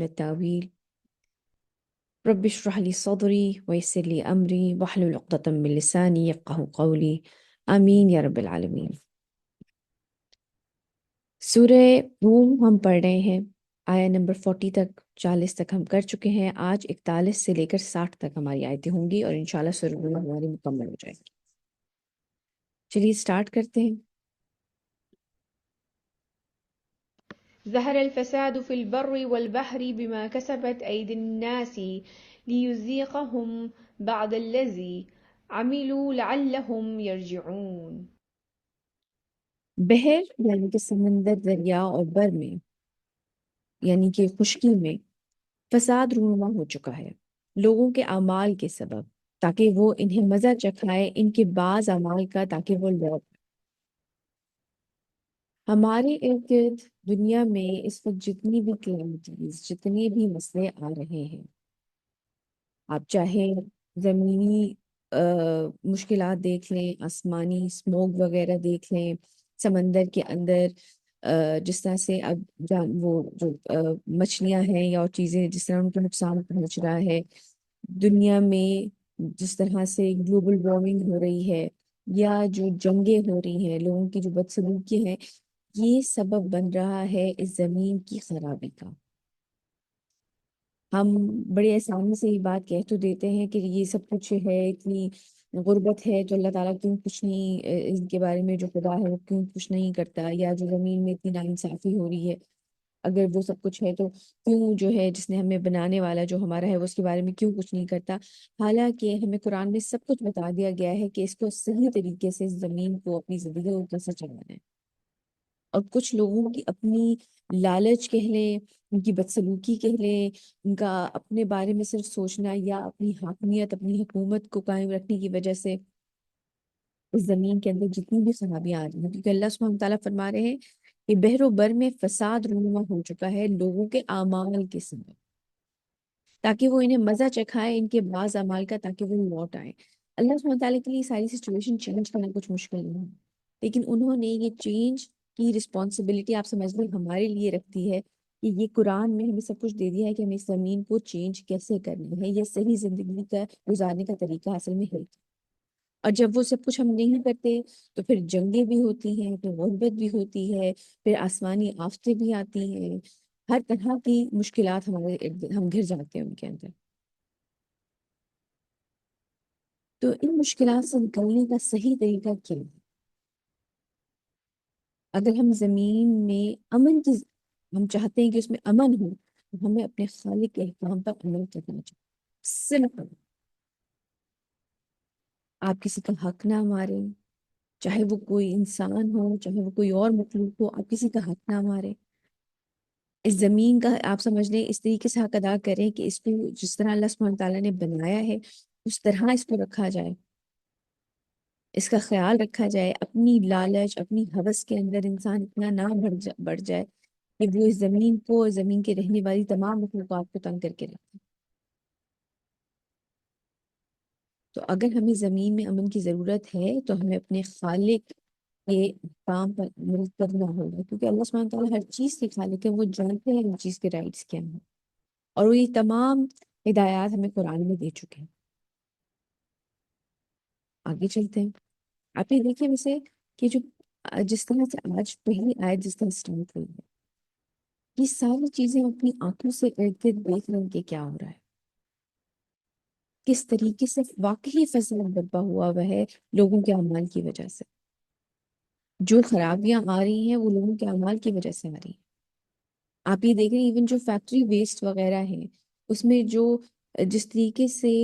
التاويل رب اشرح لي صدري ويسر لي أمري واحلل عقدة من لساني يفقه قولي آمین یا رب العالمین۔ سورہ روم ہم پڑھ رہے ہیں، آیا نمبر 40 تک، 40 تک ہم کر چکے ہیں۔ آج 41 سے لے کر 60 تک ہماری آیتیں ہوں گی اور انشاءاللہ سورہ روم ہماری مکمل ہو جائے گی۔ چلیے سٹارٹ کرتے ہیں۔ ظهر الفساد في البر والبحر بما كسبت أيدي الناس ليذيقهم بعض الذي عملوا لعلهم يرجعون۔ بحر یعنی کہ سمندر، دریا اور بر میں یعنی کہ خشکی میں فساد رونما ہو چکا ہے لوگوں کے اعمال کے سبب، تاکہ وہ انہیں مزہ چکھائے ان کے بعض اعمال کا، تاکہ وہ لوٹ۔ ہمارے ارد گرد دنیا میں اس وقت جتنی بھی کلیمٹیز، جتنے بھی مسئلے آ رہے ہیں، آپ چاہے زمینی مشکلات دیکھ لیں، آسمانی اسموگ وغیرہ دیکھ لیں، سمندر کے اندر جس طرح سے اب وہ جو مچھلیاں ہیں یا اور چیزیں جس طرح ان کو نقصان پہنچ رہا ہے، دنیا میں جس طرح سے گلوبل وارمنگ ہو رہی ہے، یا جو جنگیں ہو رہی ہیں، لوگوں کی جو بدسلوکی ہیں، یہ سبب بن رہا ہے اس زمین کی خرابی کا۔ ہم بڑے آسانی سے یہ بات کہہ تو دیتے ہیں کہ یہ سب کچھ ہے، اتنی غربت ہے تو اللہ تعالیٰ کیوں کچھ نہیں ان کے بارے میں جو خدا ہے وہ کیوں کچھ نہیں کرتا، یا جو زمین میں اتنی ناانصافی ہو رہی ہے اگر وہ سب کچھ ہے تو کیوں جو ہے جس نے ہمیں بنانے والا جو ہمارا ہے وہ اس کے بارے میں کیوں کچھ نہیں کرتا۔ حالانکہ ہمیں قرآن میں سب کچھ بتا دیا گیا ہے کہ اس کو صحیح طریقے سے اس زمین کو اپنی زندگی کو کیسے چلانا ہے۔ اور کچھ لوگوں کی اپنی لالچ کہہ لیں، ان کی بدسلوکی کہہ لیں، ان کا اپنے بارے میں صرف سوچنا یا اپنی حاکمیت، اپنی حکومت کو قائم رکھنے کی وجہ سے اس زمین کے اندر جتنی بھی خرابیاں آ رہی ہیں، کیونکہ اللہ سبحانہ تعالیٰ فرما رہے ہیں کہ بحر و بر میں فساد رونما ہو چکا ہے لوگوں کے اعمال کے سبب، تاکہ وہ انہیں مزہ چکھائے ان کے بعض اعمال کا، تاکہ وہ لوٹ آئے۔ اللہ سبحانہ تعالیٰ کے لیے ساری سچویشن چینج کرنا کچھ مشکل نہیں ہے، لیکن انہوں نے یہ چینج کی رسپانسبلٹی آپ سمجھ لیں ہمارے لیے رکھتی ہے کہ یہ قرآن میں ہمیں سب کچھ دے دیا ہے کہ ہمیں اس زمین کو چینج کیسے کرنا ہے، یہ صحیح زندگی کا گزارنے کا طریقہ اصل میں ہے۔ اور جب وہ سب کچھ ہم نہیں کرتے تو پھر جنگیں بھی ہوتی ہیں، پھر غربت بھی ہوتی ہے، پھر آسمانی آفتیں بھی آتی ہیں، ہر طرح کی مشکلات ہمارے ہم گھر جاتے ہیں ان کے اندر۔ تو ان مشکلات سے نکلنے کا صحیح طریقہ کیا ہے؟ اگر ہم زمین میں امن کی ہم چاہتے ہیں کہ اس میں امن ہو تو ہمیں اپنے خالق کے احکام پر عمل کرنا چاہیے۔ سمپل، آپ کسی کا حق نہ ماریں، چاہے وہ کوئی انسان ہو، چاہے وہ کوئی اور مخلوق ہو، آپ کسی کا حق نہ ماریں۔ اس زمین کا آپ سمجھ لیں اس طریقے سے حق ادا کریں کہ اس کو جس طرح اللہ سبحانہ تعالیٰ نے بنایا ہے اس طرح اس کو رکھا جائے، اس کا خیال رکھا جائے۔ اپنی لالچ، اپنی ہوس کے اندر انسان اتنا نہ بڑھ جائے کہ وہ اس زمین کو، زمین کے رہنے والی تمام مخلوقات کو تنگ کر کے رکھے۔ تو اگر ہمیں زمین میں امن کی ضرورت ہے تو ہمیں اپنے خالق کے کام پر عمل کرنا ہوگا، کیونکہ اللہ سبحانہ تعالیٰ ہر چیز کے خالق ہے، وہ جانتے ہیں ہر چیز کے رائٹس کیا ہیں، اور وہ یہ تمام ہدایات ہمیں قرآن میں دے چکے ہیں۔ آگے چلتے ہیں۔ آپ یہ دیکھیں ویسے کہ جو جس طرح سے آج پہلی آیت جس طرح اسٹارٹ ہوئی ہے، یہ ساری چیزیں اپنی آنکھوں سے ارد گرد دیکھ رہے ہیں کہ کیا ہو رہا ہے، کس طریقے سے واقعی فصل برپا ہوا ہے لوگوں کے اعمال کی وجہ سے۔ جو خرابیاں آ رہی ہیں وہ لوگوں کے اعمال کی وجہ سے آ رہی ہیں۔ آپ یہ دیکھ رہے ہیں ایون جو فیکٹری ویسٹ وغیرہ ہیں اس میں جو جس طریقے سے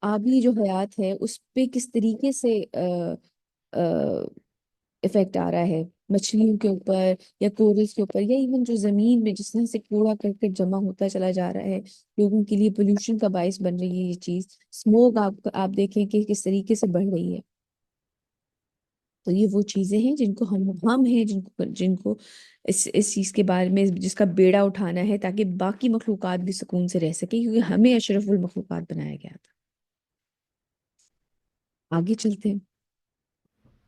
آبی جو حیات ہے اس پہ کس طریقے سے افیکٹ آ رہا ہے، مچھلیوں کے اوپر یا کورلز کے اوپر، یا ایون جو زمین میں جس طرح سے کوڑا کرکٹ جمع ہوتا چلا جا رہا ہے، لوگوں کے لیے پولوشن کا باعث بن رہی ہے یہ چیز۔ اسموگ آپ دیکھیں کہ کس طریقے سے بڑھ رہی ہے۔ تو یہ وہ چیزیں ہیں جن کو ہم ہیں جن کو اس چیز کے بارے میں جس کا بیڑا اٹھانا ہے، تاکہ باقی مخلوقات بھی سکون سے رہ سکیں، کیونکہ ہمیں اشرف المخلوقات بنایا گیا تھا۔ آگے چلتے ہیں۔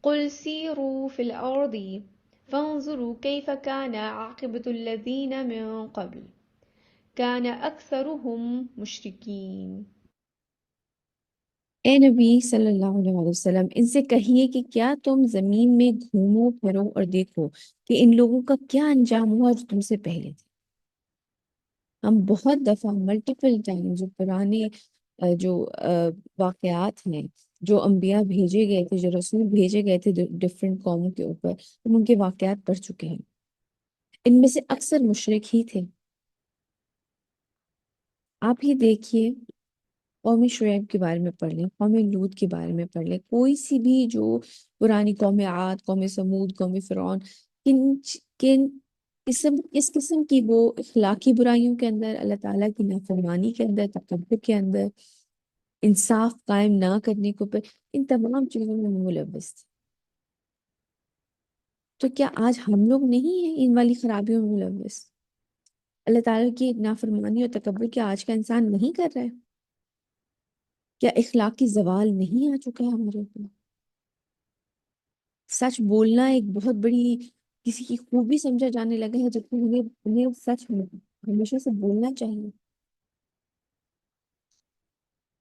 قل سيروا في الأرض فانظروا كيف كان عاقبة الذين من قبل كان أكثرهم مشركين. اے نبی صلی اللہ علیہ وسلم، ان سے کہیے کہ کیا تم زمین میں گھومو پھرو اور دیکھو کہ ان لوگوں کا کیا انجام ہوا جو تم سے پہلے تھے۔ ہم بہت دفعہ ملٹیپل ٹائم جو پرانے جو واقعات ہیں، جو انبیاء بھیجے گئے تھے، جو رسول بھیجے گئے تھے ڈفرینٹ قوموں کے اوپر، ہم ان کے واقعات پڑھ چکے ہیں۔ ان میں سے اکثر مشرک ہی تھے۔ آپ ہی دیکھیے، قوم شعیب کے بارے میں پڑھ لیں، قوم لوط کے بارے میں پڑھ لیں، کوئی سی بھی جو پرانی قوم عاد، قوم سمود، قوم فرعون، کن اس قسم کی وہ اخلاقی برائیوں کے اندر، اللہ تعالیٰ کی نافرمانی کے اندر، تکبر کے اندر، انصاف قائم نہ کرنے کے اوپر، ان تمام چیزوں میں ملوث تھے۔ تو کیا آج ہم لوگ نہیں ہیں ان والی خرابیوں میں ملوث؟ اللہ تعالیٰ کی نافرمانی اور تکبر کیا آج کا انسان نہیں کر رہا ہے؟ کیا اخلاقی زوال نہیں آ چکا ہے ہمارے اوپر؟ سچ بولنا ایک بہت بڑی کسی کی خوبی سمجھا جانے لگا ہے، جبکہ انہیں سچ ہمیشہ سے بولنا چاہیے۔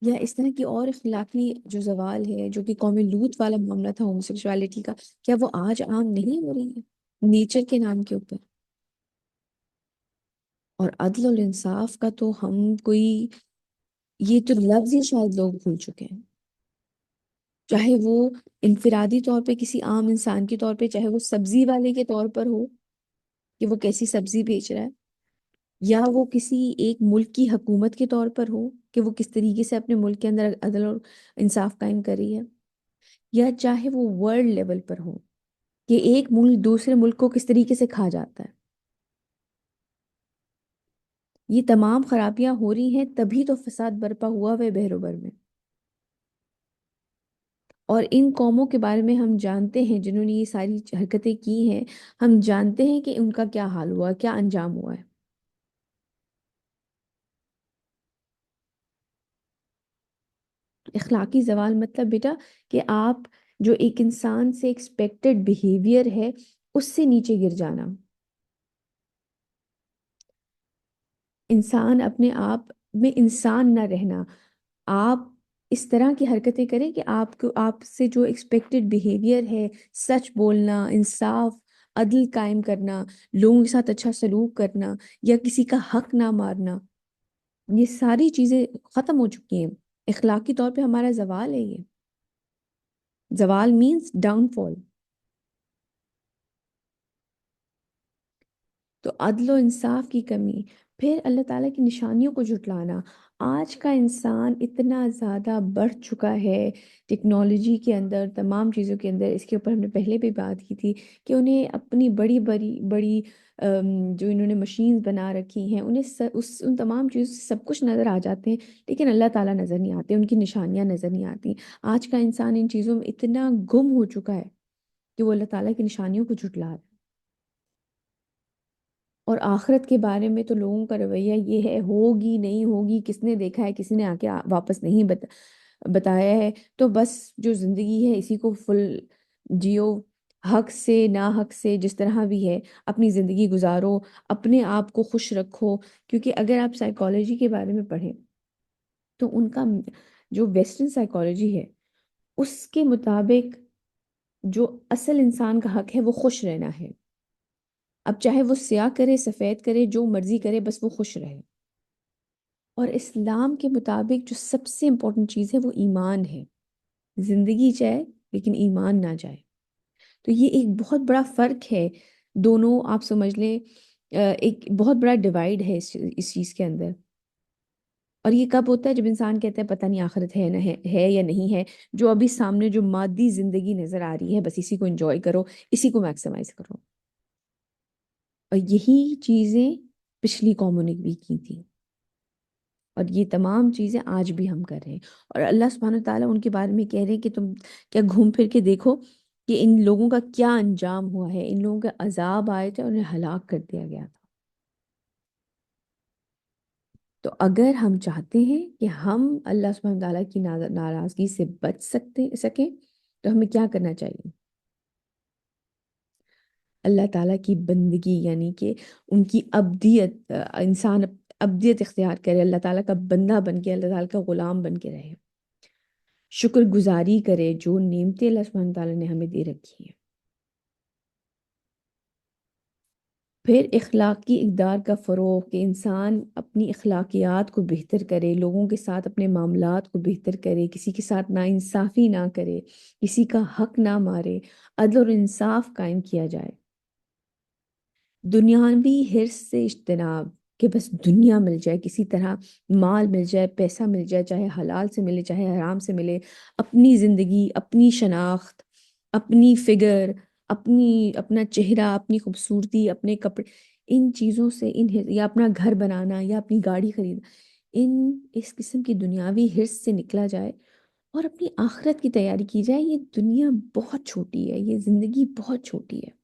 یا اس طرح کی اور اخلاقی جو زوال ہے، جو کہ قوم لوط والا معاملہ تھا ہومو سیکشوالٹی کا، کیا وہ آج عام نہیں ہو رہی ہے نیچر کے نام کے اوپر؟ اور عدل و انصاف کا تو ہم کوئی، یہ تو لفظ ہی شاید لوگ بھول چکے ہیں۔ چاہے وہ انفرادی طور پہ کسی عام انسان کے طور پہ، چاہے وہ سبزی والے کے طور پر ہو کہ وہ کیسی سبزی بیچ رہا ہے، یا وہ کسی ایک ملک کی حکومت کے طور پر ہو کہ وہ کس طریقے سے اپنے ملک کے اندر عدل اور انصاف قائم کر رہی ہے، یا چاہے وہ ورلڈ لیول پر ہو کہ ایک ملک دوسرے ملک کو کس طریقے سے کھا جاتا ہے۔ یہ تمام خرابیاں ہو رہی ہیں، تبھی تو فساد برپا ہوا ہے بحر و بر میں۔ اور ان قوموں کے بارے میں ہم جانتے ہیں، جنہوں نے یہ ساری حرکتیں کی ہیں، ہم جانتے ہیں کہ ان کا کیا حال ہوا، کیا انجام ہوا ہے۔ اخلاقی زوال مطلب بیٹا کہ آپ جو ایک انسان سے ایکسپیکٹڈ بیہیویئر ہے اس سے نیچے گر جانا، انسان اپنے آپ میں انسان نہ رہنا، آپ اس طرح کی حرکتیں کریں کہ آپ سے جو ایکسپیکٹڈ بیہیویئر ہے، سچ بولنا، انصاف، عدل قائم کرنا، لوگوں کے ساتھ اچھا سلوک کرنا، یا کسی کا حق نہ مارنا، یہ ساری چیزیں ختم ہو چکی ہیں۔ اخلاقی طور پہ ہمارا زوال ہے یہ۔ زوال مینس ڈاؤن فال۔ تو عدل و انصاف کی کمی، پھر اللہ تعالیٰ کی نشانیوں کو جھٹلانا۔ آج کا انسان اتنا زیادہ بڑھ چکا ہے ٹیکنالوجی کے اندر، تمام چیزوں کے اندر، اس کے اوپر ہم نے پہلے بھی بات کی تھی کہ انہیں اپنی بڑی بڑی بڑی جو انہوں نے مشینز بنا رکھی ہیں، انہیں ان تمام چیزوں سے سب کچھ نظر آ جاتے ہیں، لیکن اللہ تعالیٰ نظر نہیں آتے، ان کی نشانیاں نظر نہیں آتی۔ آج کا انسان ان چیزوں میں اتنا گم ہو چکا ہے کہ وہ اللہ تعالیٰ کی نشانیوں کو جھٹلا رہا ہے۔ اور آخرت کے بارے میں تو لوگوں کا رویہ یہ ہے، ہوگی نہیں ہوگی، کس نے دیکھا ہے، کسی نے آ کے واپس نہیں بتایا ہے، تو بس جو زندگی ہے اسی کو فل جیو، حق سے نا حق سے جس طرح بھی ہے اپنی زندگی گزارو، اپنے آپ کو خوش رکھو۔ کیونکہ اگر آپ سائیکالوجی کے بارے میں پڑھیں تو ان کا جو ویسٹرن سائیکالوجی ہے اس کے مطابق جو اصل انسان کا حق ہے وہ خوش رہنا ہے۔ اب چاہے وہ سیاہ کرے، سفید کرے، جو مرضی کرے، بس وہ خوش رہے۔ اور اسلام کے مطابق جو سب سے امپورٹنٹ چیز ہے وہ ایمان ہے، زندگی جائے لیکن ایمان نہ جائے۔ تو یہ ایک بہت بڑا فرق ہے دونوں، آپ سمجھ لیں ایک بہت بڑا ڈیوائیڈ ہے اس چیز کے اندر۔ اور یہ کب ہوتا ہے؟ جب انسان کہتا ہے پتہ نہیں آخرت ہے نہ ہے یا نہیں ہے، جو ابھی سامنے جو مادی زندگی نظر آ رہی ہے بس اسی کو انجوائے کرو، اسی کو میکسیمائز کرو۔ اور یہی چیزیں پچھلی قوموں نے بھی کی تھی، اور یہ تمام چیزیں آج بھی ہم کر رہے ہیں۔ اور اللہ سبحانہ تعالیٰ ان کے بارے میں کہہ رہے ہیں کہ تم کیا گھوم پھر کے دیکھو کہ ان لوگوں کا کیا انجام ہوا ہے، ان لوگوں کے عذاب آئے تھے اور انہیں ہلاک کر دیا گیا تھا۔ تو اگر ہم چاہتے ہیں کہ ہم اللہ سبحانہ تعالیٰ کی ناراضگی سے بچ سکیں تو ہمیں کیا کرنا چاہیے؟ اللہ تعالیٰ کی بندگی، یعنی کہ ان کی ابدیت، انسان ابدیت اختیار کرے، اللہ تعالیٰ کا بندہ بن کے، اللہ تعالیٰ کا غلام بن کے رہے، شکر گزاری کرے جو نعمتیں اللہ سبحانہ تعالیٰ نے ہمیں دے رکھی ہیں۔ پھر اخلاقی اقدار کا فروغ، کہ انسان اپنی اخلاقیات کو بہتر کرے، لوگوں کے ساتھ اپنے معاملات کو بہتر کرے، کسی کے ساتھ ناانصافی نہ کرے، کسی کا حق نہ مارے، عدل اور انصاف قائم کیا جائے۔ دنیاوی حرص سے اجتناب، کہ بس دنیا مل جائے، کسی طرح مال مل جائے، پیسہ مل جائے، چاہے حلال سے ملے چاہے حرام سے ملے، اپنی زندگی، اپنی شناخت، اپنی فگر، اپنا چہرہ، اپنی خوبصورتی، اپنے کپڑے، ان چیزوں سے یا اپنا گھر بنانا یا اپنی گاڑی خریدنا، اس قسم کی دنیاوی حرص سے نکلا جائے اور اپنی آخرت کی تیاری کی جائے۔ یہ دنیا بہت چھوٹی ہے، یہ زندگی بہت چھوٹی ہے۔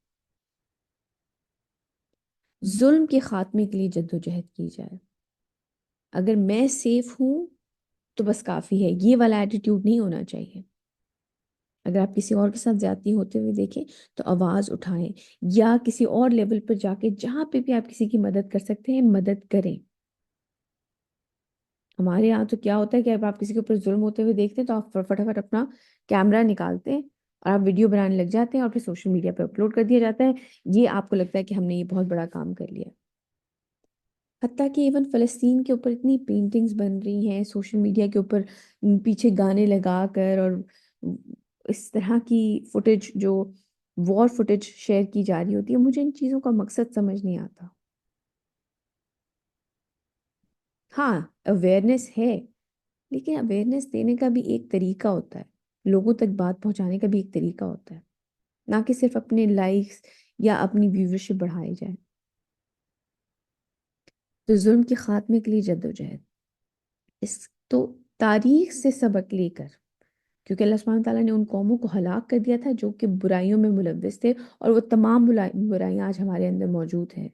ظلم کے خاتمے کے لیے جدوجہد کی جائے۔ اگر میں سیف ہوں تو بس کافی ہے، یہ والا ایٹیٹیوڈ نہیں ہونا چاہیے۔ اگر آپ کسی اور کے ساتھ زیادتی ہوتے ہوئے دیکھیں تو آواز اٹھائیں، یا کسی اور لیول پر جا کے جہاں پہ بھی آپ کسی کی مدد کر سکتے ہیں مدد کریں۔ ہمارے یہاں تو کیا ہوتا ہے کہ اب آپ کسی کے اوپر ظلم ہوتے ہوئے دیکھتے ہیں تو آپ فٹافٹ اپنا کیمرہ نکالتے ہیں اور آپ ویڈیو بنانے لگ جاتے ہیں اور پھر سوشل میڈیا پہ اپلوڈ کر دیا جاتا ہے۔ یہ آپ کو لگتا ہے کہ ہم نے یہ بہت بڑا کام کر لیا۔ حتیٰ کہ ایون فلسطین کے اوپر اتنی پینٹنگز بن رہی ہیں سوشل میڈیا کے اوپر، پیچھے گانے لگا کر، اور اس طرح کی فوٹیج جو وار فوٹیج شیئر کی جا رہی ہوتی ہے، مجھے ان چیزوں کا مقصد سمجھ نہیں آتا۔ ہاں، اویئرنیس ہے، لیکن اویئرنیس دینے کا بھی ایک طریقہ ہوتا ہے، لوگوں تک بات پہنچانے کا بھی ایک طریقہ ہوتا ہے، نہ کہ صرف اپنے لائکس یا اپنی ویورشپ بڑھائی جائے۔ تو ظلم کے خاتمے کے لیے جدوجہد، اس تو تاریخ سے سبق لے کر، کیونکہ اللہ سبحانہ تعالیٰ نے ان قوموں کو ہلاک کر دیا تھا جو کہ برائیوں میں ملوث تھے، اور وہ تمام برائیاں آج ہمارے اندر موجود ہیں۔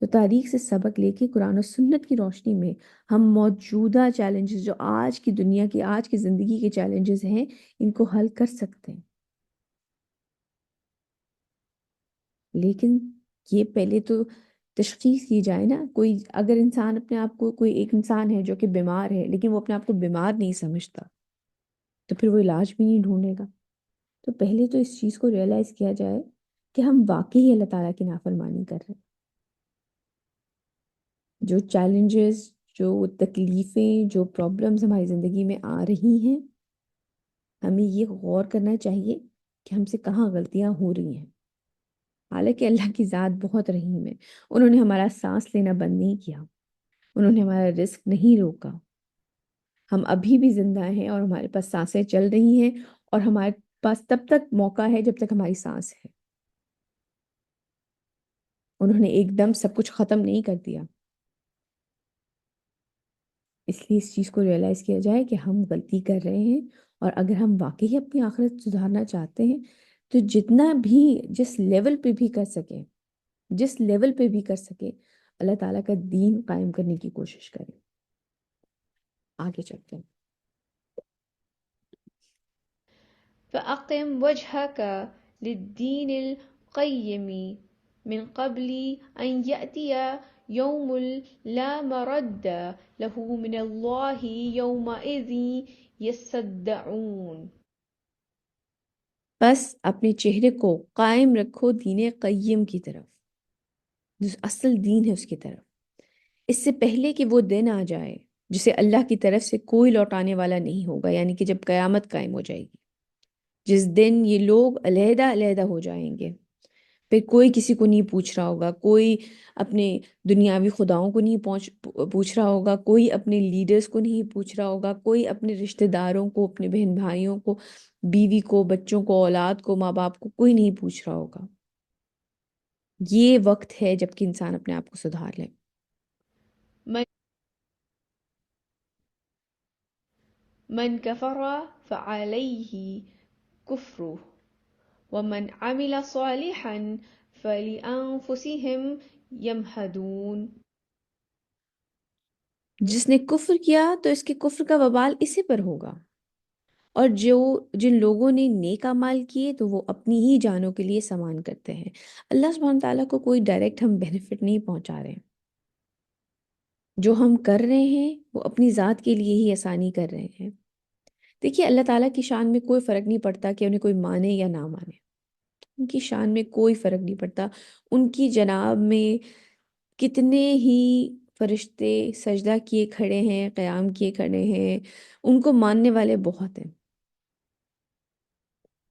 تو تاریخ سے سبق لے کے قرآن و سنت کی روشنی میں ہم موجودہ چیلنجز، جو آج کی دنیا کی، آج کی زندگی کے چیلنجز ہیں، ان کو حل کر سکتے ہیں۔ لیکن یہ پہلے تو تشخیص کی جائے نا، کوئی اگر انسان اپنے آپ کو، کوئی ایک انسان ہے جو کہ بیمار ہے لیکن وہ اپنے آپ کو بیمار نہیں سمجھتا، تو پھر وہ علاج بھی نہیں ڈھونڈے گا۔ تو پہلے تو اس چیز کو ریئلائز کیا جائے کہ ہم واقعی اللہ تعالیٰ کی نافرمانی کر رہے ہیں۔ جو چیلنجز، جو تکلیفیں، جو پرابلمز ہماری زندگی میں آ رہی ہیں، ہمیں یہ غور کرنا چاہیے کہ ہم سے کہاں غلطیاں ہو رہی ہیں۔ حالانکہ اللہ کی ذات بہت رحیم ہے، انہوں نے ہمارا سانس لینا بند نہیں کیا، انہوں نے ہمارا رزق نہیں روکا، ہم ابھی بھی زندہ ہیں اور ہمارے پاس سانسیں چل رہی ہیں، اور ہمارے پاس تب تک موقع ہے جب تک ہماری سانس ہے۔ انہوں نے ایک دم سب کچھ ختم نہیں کر دیا۔ اس لیے اس چیز کو ریئلائز کیا جائے کہ ہم غلطی کر رہے ہیں، اور اگر ہم واقعی اپنی آخرت سدھارنا چاہتے ہیں تو جتنا بھی، جس لیول پہ بھی کر سکیں، جس لیول پہ بھی کر سکیں، اللہ تعالیٰ کا دین قائم کرنے کی کوشش کریں۔ آگے چلتے ہیں۔ فأقم وجهك للدين القيم من قبل أن يأتي يوم لا مرد له من الله يومئذ يصدعون۔ بس اپنے چہرے کو قائم رکھو دین قیم کی طرف، جو اصل دین ہے اس کی طرف، اس سے پہلے کہ وہ دن آ جائے جسے اللہ کی طرف سے کوئی لوٹانے والا نہیں ہوگا، یعنی کہ جب قیامت قائم ہو جائے گی، جس دن یہ لوگ علیحدہ علیحدہ ہو جائیں گے، پھر کوئی کسی کو نہیں پوچھ رہا ہوگا، کوئی اپنے دنیاوی خداؤں کو نہیں پوچھ رہا ہوگا، کوئی اپنے لیڈرز کو نہیں پوچھ رہا ہوگا، کوئی اپنے رشتہ داروں کو، اپنے بہن بھائیوں کو، بیوی کو، بچوں کو، اولاد کو، ماں باپ کو، کوئی نہیں پوچھ رہا ہوگا۔ یہ وقت ہے جب کہ انسان اپنے آپ کو سدھار لے۔ من من كفر فعليه كفره ومن عمل صالحا فلأنفسهم يمهدون۔ جس نے کفر کیا تو اس کے کفر کا وبال اسی پر ہوگا، اور جن لوگوں نے نیک اعمال کیے تو وہ اپنی ہی جانوں کے لیے سامان کرتے ہیں۔ اللہ سبحانہ تعالیٰ کو کوئی ڈائریکٹ ہم بینیفٹ نہیں پہنچا رہے ہیں، جو ہم کر رہے ہیں وہ اپنی ذات کے لیے ہی آسانی کر رہے ہیں۔ دیکھیے اللہ تعالیٰ کی شان میں کوئی فرق نہیں پڑتا کہ انہیں کوئی مانے یا نہ مانے، ان کی شان میں کوئی فرق نہیں پڑتا۔ ان کی جناب میں کتنے ہی فرشتے سجدہ کیے کھڑے ہیں، قیام کیے کھڑے ہیں، ان کو ماننے والے بہت ہیں۔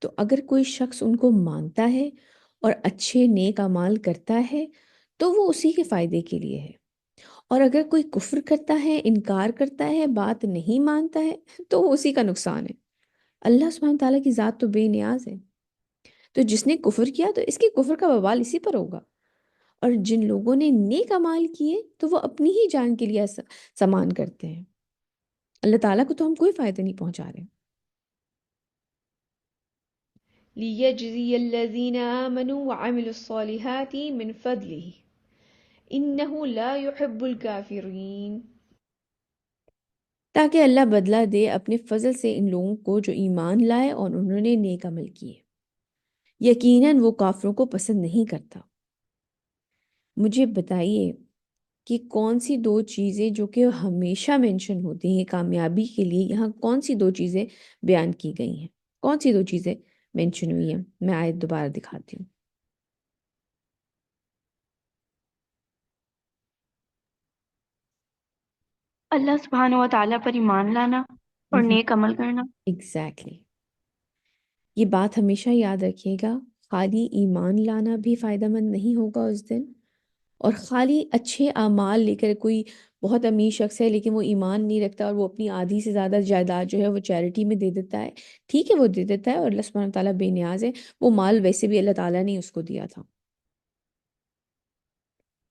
تو اگر کوئی شخص ان کو مانتا ہے اور اچھے نیک اعمال کرتا ہے تو وہ اسی کے فائدے کے لیے ہے، اور اگر کوئی کفر کرتا ہے، انکار کرتا ہے، بات نہیں مانتا ہے تو وہ اسی کا نقصان ہے۔ اللہ سبحانہ تعالیٰ کی ذات تو بے نیاز ہے، تو جس نے کفر کیا تو اس کے کفر کا وبال اسی پر ہوگا، اور جن لوگوں نے نیک اعمال کیے تو وہ اپنی ہی جان کے لیے سامان کرتے ہیں، اللہ تعالیٰ کو تو ہم کوئی فائدہ نہیں پہنچا رہے۔ ليجزي الذين آمنوا وعملوا الصالحات من فضله إنه لا يحب الكافرين۔ تاکہ اللہ بدلہ دے اپنے فضل سے ان لوگوں کو جو ایمان لائے اور انہوں نے نیک عمل کیے، یقیناً وہ کافروں کو پسند نہیں کرتا۔ مجھے بتائیے کہ کون سی دو چیزیں جو کہ ہمیشہ مینشن ہوتی ہیں کامیابی کے لیے، یہاں کون سی دو چیزیں بیان کی گئی ہیں؟ کون سی دو چیزیں مینشن ہوئی ہیں؟ میں آیت دوبارہ دکھاتی ہوں۔ اللہ سبحانہ و تعالیٰ پر ایمان لانا اور نیک عمل کرنا۔ ایگزیکٹلی، یہ بات ہمیشہ یاد رکھیے گا، خالی ایمان لانا بھی فائدہ مند نہیں ہوگا اس دن، اور خالی اچھے اعمال لے کر کوئی بہت امیر شخص ہے لیکن وہ ایمان نہیں رکھتا اور وہ اپنی آدھی سے زیادہ جائیداد جو ہے وہ چیریٹی میں دے دیتا ہے، ٹھیک ہے وہ دے دیتا ہے اور اللہ سبحانہ تعالیٰ بے نیاز ہے، وہ مال ویسے بھی اللہ تعالیٰ نے اس کو دیا تھا۔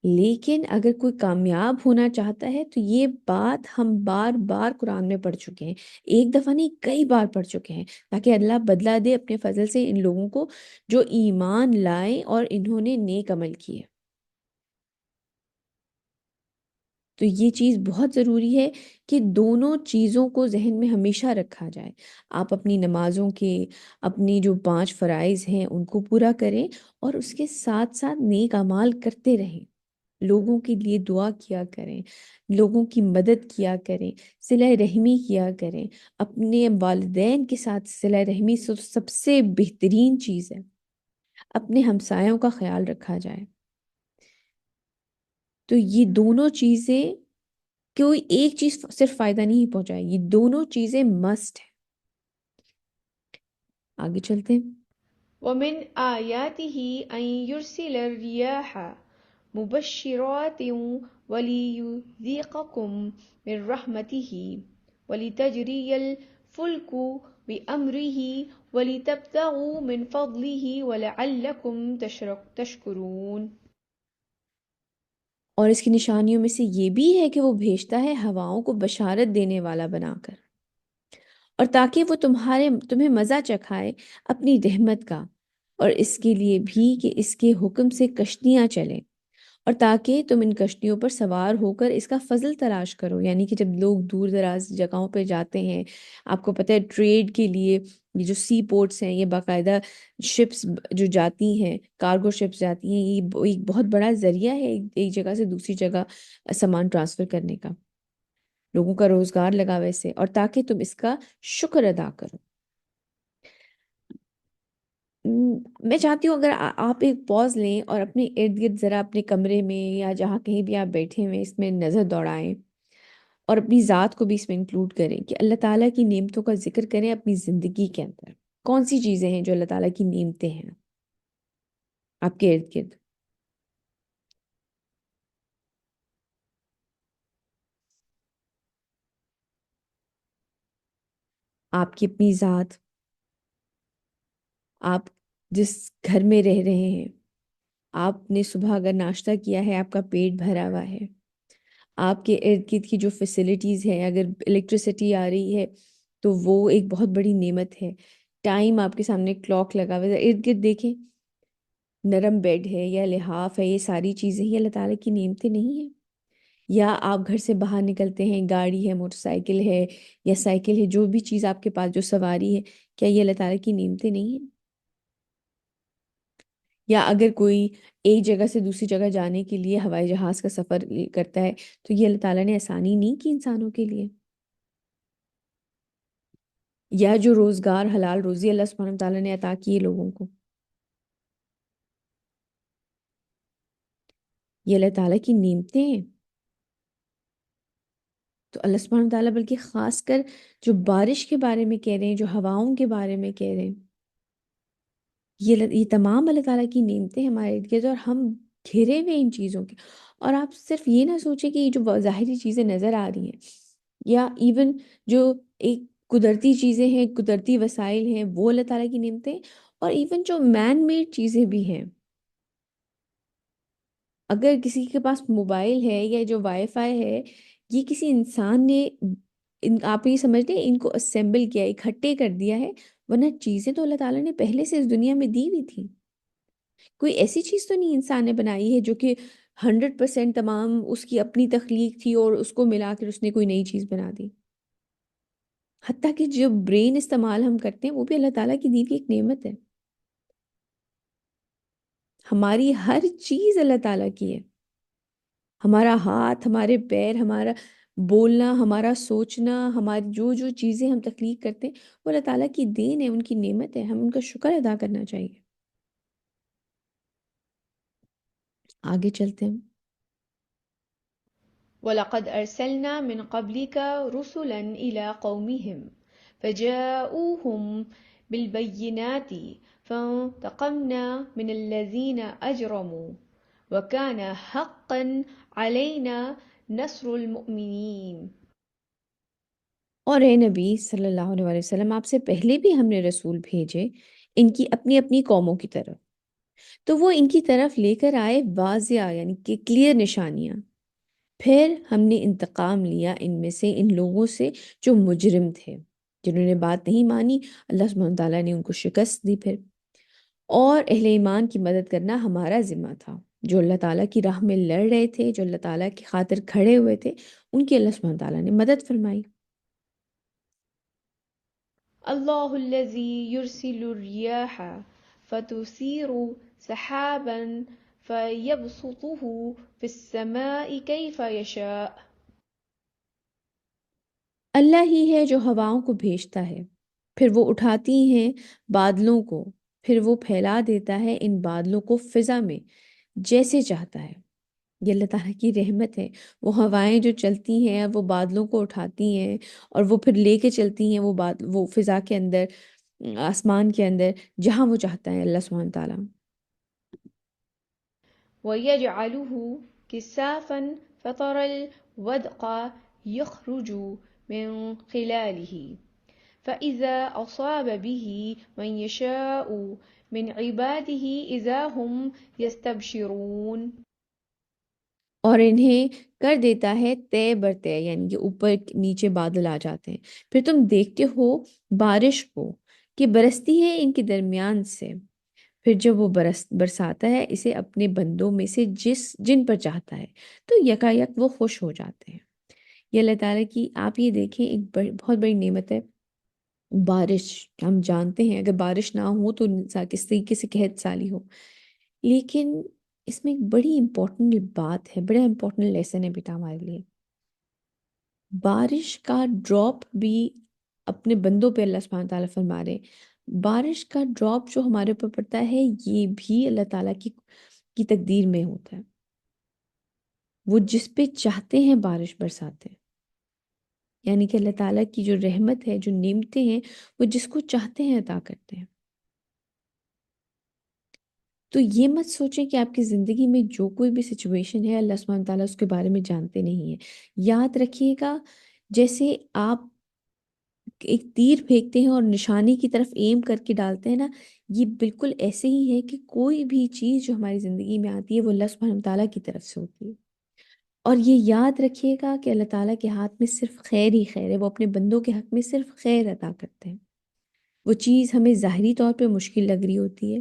لیکن اگر کوئی کامیاب ہونا چاہتا ہے تو یہ بات ہم بار بار قرآن میں پڑھ چکے ہیں، ایک دفعہ نہیں کئی بار پڑھ چکے ہیں، تاکہ اللہ بدلہ دے اپنے فضل سے ان لوگوں کو جو ایمان لائے اور انہوں نے نیک عمل کیے۔ تو یہ چیز بہت ضروری ہے کہ دونوں چیزوں کو ذہن میں ہمیشہ رکھا جائے۔ آپ اپنی نمازوں کے، اپنی جو 5 فرائض ہیں ان کو پورا کریں، اور اس کے ساتھ ساتھ نیک اعمال کرتے رہیں، لوگوں کے لیے دعا کیا کریں، لوگوں کی مدد کیا کریں، صلہ رحمی کیا کریں، اپنے والدین کے ساتھ صلہ رحمی سب سے بہترین چیز ہے، اپنے ہمسایوں کا خیال رکھا جائے۔ تو یہ دونوں چیزیں، کوئی ایک چیز صرف فائدہ نہیں پہنچائے، یہ دونوں چیزیں مسٹ ہے۔ آگے چلتے ہیں۔ ومن آياته أن يرسل الرياح مبشرات وليذيقكم من رحمته ولتجري الفلك بأمره ولتبتغوا من فضله ولعلكم تشكرون۔ اور اس کی نشانیوں میں سے یہ بھی ہے کہ وہ بھیجتا ہے ہواؤں کو بشارت دینے والا بنا کر، اور تاکہ وہ تمہیں مزہ چکھائے اپنی رحمت کا، اور اس کے لیے بھی کہ اس کے حکم سے کشتیاں چلیں، اور تاکہ تم ان کشتیوں پر سوار ہو کر اس کا فضل تلاش کرو۔ یعنی کہ جب لوگ دور دراز جگہوں پہ جاتے ہیں، آپ کو پتہ ہے ٹریڈ کے لیے یہ جو سی پورٹس ہیں، یہ باقاعدہ شپس جو جاتی ہیں، کارگو شپس جاتی ہیں، یہ ایک بہت بڑا ذریعہ ہے ایک جگہ سے دوسری جگہ سامان ٹرانسفر کرنے کا، لوگوں کا روزگار لگا ویسے، اور تاکہ تم اس کا شکر ادا کرو۔ میں چاہتی ہوں اگر آپ ایک پاز لیں اور اپنے ارد گرد ذرا اپنے کمرے میں یا جہاں کہیں بھی آپ بیٹھے ہوئے اس میں نظر دوڑائیں، اور اپنی ذات کو بھی اس میں انکلوڈ کریں کہ اللہ تعالیٰ کی نعمتوں کا ذکر کریں اپنی زندگی کے اندر۔ کون سی چیزیں ہیں جو اللہ تعالیٰ کی نعمتیں ہیں آپ کے ارد گرد؟ آپ کی اپنی ذات، آپ جس گھر میں رہ رہے ہیں، آپ نے صبح اگر ناشتہ کیا ہے، آپ کا پیٹ بھرا ہوا ہے، آپ کے ارد گرد کی جو فیسلٹیز ہے، اگر الیکٹریسٹی آ رہی ہے تو وہ ایک بہت بڑی نعمت ہے۔ ٹائم آپ کے سامنے کلاک لگا ہوا ہے، ارد گرد دیکھیں، نرم بیڈ ہے یا لحاف ہے، یہ ساری چیزیں ہی اللہ تعالیٰ کی نعمتیں نہیں ہیں؟ یا آپ گھر سے باہر نکلتے ہیں، گاڑی ہے، موٹر سائیکل ہے یا سائیکل ہے، جو بھی چیز آپ کے پاس جو سواری ہے، کیا یہ اللہ تعالیٰ کی نعمتیں نہیں ہیں؟ یا اگر کوئی ایک جگہ سے دوسری جگہ جانے کے لیے ہوائی جہاز کا سفر کرتا ہے تو یہ اللہ تعالیٰ نے آسانی نہیں کی انسانوں کے لیے؟ یا جو روزگار حلال روزی اللہ سبحانہ تعالیٰ نے عطا کی ہے لوگوں کو، یہ اللہ تعالیٰ کی نعمتیں ہیں۔ تو اللہ سبحانہ تعالیٰ بلکہ خاص کر جو بارش کے بارے میں کہہ رہے ہیں، جو ہواؤں کے بارے میں کہہ رہے ہیں، یہ تمام اللہ تعالیٰ کی نعمتیں ہمارے ارد گرد، اور ہم گھرے ہوئے ان چیزوں کے۔ اور آپ صرف یہ نہ سوچیں کہ یہ جو ظاہری چیزیں نظر آ رہی ہیں، یا ایون جو ایک قدرتی چیزیں ہیں، قدرتی وسائل ہیں، وہ اللہ تعالیٰ کی نعمتیں، اور ایون جو مین میڈ چیزیں بھی ہیں۔ اگر کسی کے پاس موبائل ہے یا جو وائی فائی ہے، یہ کسی انسان نے آپ یہ سمجھ لیں ان کو اسمبل کیا، اکٹھے کر دیا ہے، ورنہ چیزیں تو اللہ تعالیٰ نے پہلے سے اس دنیا میں دی ہوئی تھی۔ کوئی ایسی چیز تو نہیں انسان نے بنائی ہے جو کہ 100% تمام اس کی اپنی تخلیق تھی اور اس کو ملا کر اس نے کوئی نئی چیز بنا دی۔ حتیٰ کہ جو برین استعمال ہم کرتے ہیں وہ بھی اللہ تعالیٰ کی دی ہوئی ایک نعمت ہے۔ ہماری ہر چیز اللہ تعالیٰ کی ہے، ہمارا ہاتھ، ہمارے پیر، ہمارا بولنا، ہمارا سوچنا، ہماری جو جو چیزیں ہم تخلیق کرتے ہیں وہ اللہ تعالیٰ کی دین ہے، ان کی نعمت ہے، ہم ان کا شکر ادا کرنا چاہیے۔ آگے چلتے ہیں۔ وَلَقَدْ أَرْسَلْنَا مِنْ قَبْلِكَ رُسُلًا إِلَى قَوْمِهِمْ فَجَاءُوهُمْ بِالْبَيِّنَاتِ فَانْتَقَمْنَا مِنَ الَّذِينَ أَجْرَمُوا وَكَانَ حَقًّا عَلَيْنَا نَصْرُ الْمُؤْمِنِينَ۔ اور اے نبی صلی اللہ علیہ وسلم، آپ سے پہلے بھی ہم نے رسول بھیجے ان کی اپنی اپنی قوموں کی طرف، تو وہ ان کی طرف لے کر آئے واضح یعنی کہ کلیئر نشانیاں۔ پھر ہم نے انتقام لیا ان میں سے، ان لوگوں سے جو مجرم تھے، جنہوں نے بات نہیں مانی، اللہ سبحانہ تعالیٰ نے ان کو شکست دی پھر۔ اور اہل ایمان کی مدد کرنا ہمارا ذمہ تھا، جو اللہ تعالیٰ کی راہ میں لڑ رہے تھے، جو اللہ تعالیٰ کی خاطر کھڑے ہوئے تھے، ان کی اللہ سبحانہ تعالیٰ نے مدد فرمائی۔ الله الذي يرسل الرياح فتثير سحابا فيبسطه في السماء كيف يشاء۔ اللہ ہی ہے جو ہواؤں کو بھیجتا ہے، پھر وہ اٹھاتی ہیں بادلوں کو، پھر وہ پھیلا دیتا ہے ان بادلوں کو فضا میں جیسے چاہتا ہے۔ یہ اللہ تعالیٰ کی رحمت ہے۔ وہ ہوائیں جو چلتی ہیں وہ بادلوں کو اٹھاتی ہیں اور وہ پھر لے کے چلتی ہیں وہ فضا کے اندر، آسمان کے اندر، جہاں وہ چاہتا ہے اللہ سبحانہ تعالیٰ۔ ويجعله كسافا فترى الودق يخرج من خلاله فإذا أصاب به من يشاء من عباده إذا هم يستبشرون۔ اور انہیں کر دیتا ہے طے بر طے، یعنی کہ اوپر نیچے بادل آ جاتے ہیں، پھر تم دیکھتے ہو بارش کو کہ برستی ہے ان کے درمیان سے، پھر جب وہ برساتا ہے اسے اپنے بندوں میں سے جن پر چاہتا ہے، تو یکایک وہ خوش ہو جاتے ہیں۔ یہ اللہ تعالیٰ کی، آپ یہ دیکھیں، ایک بہت بڑی نعمت ہے بارش۔ ہم جانتے ہیں اگر بارش نہ ہو تو کس طریقے سے قحط سالی ہو، لیکن اس میں ایک بڑی امپورٹنٹ بات ہے، بڑا امپورٹنٹ لیسن ہے بیٹا ہمارے لیے۔ بارش کا ڈراپ بھی اپنے بندوں پہ اللہ سبحانہ تعالیٰ فرما رہے ہیں، بارش کا ڈراپ جو ہمارے اوپر پڑتا ہے یہ بھی اللہ تعالیٰ کی تقدیر میں ہوتا ہے۔ وہ جس پہ چاہتے ہیں بارش برساتے ہیں، یعنی کہ اللہ تعالیٰ کی جو رحمت ہے، جو نعمتیں ہیں، وہ جس کو چاہتے ہیں عطا کرتے ہیں۔ تو یہ مت سوچیں کہ آپ کی زندگی میں جو کوئی بھی سچویشن ہے اللہ سبحانہ تعالیٰ اس کے بارے میں جانتے نہیں ہیں۔ یاد رکھیے گا، جیسے آپ ایک تیر پھینکتے ہیں اور نشانے کی طرف ایم کر کے ڈالتے ہیں نا، یہ بالکل ایسے ہی ہے کہ کوئی بھی چیز جو ہماری زندگی میں آتی ہے وہ اللہ سبحانہ تعالیٰ کی طرف سے ہوتی ہے۔ اور یہ یاد رکھیے گا کہ اللہ تعالیٰ کے ہاتھ میں صرف خیر ہی خیر ہے، وہ اپنے بندوں کے حق میں صرف خیر عطا کرتے ہیں۔ وہ چیز ہمیں ظاہری طور پہ مشکل لگ رہی ہوتی ہے،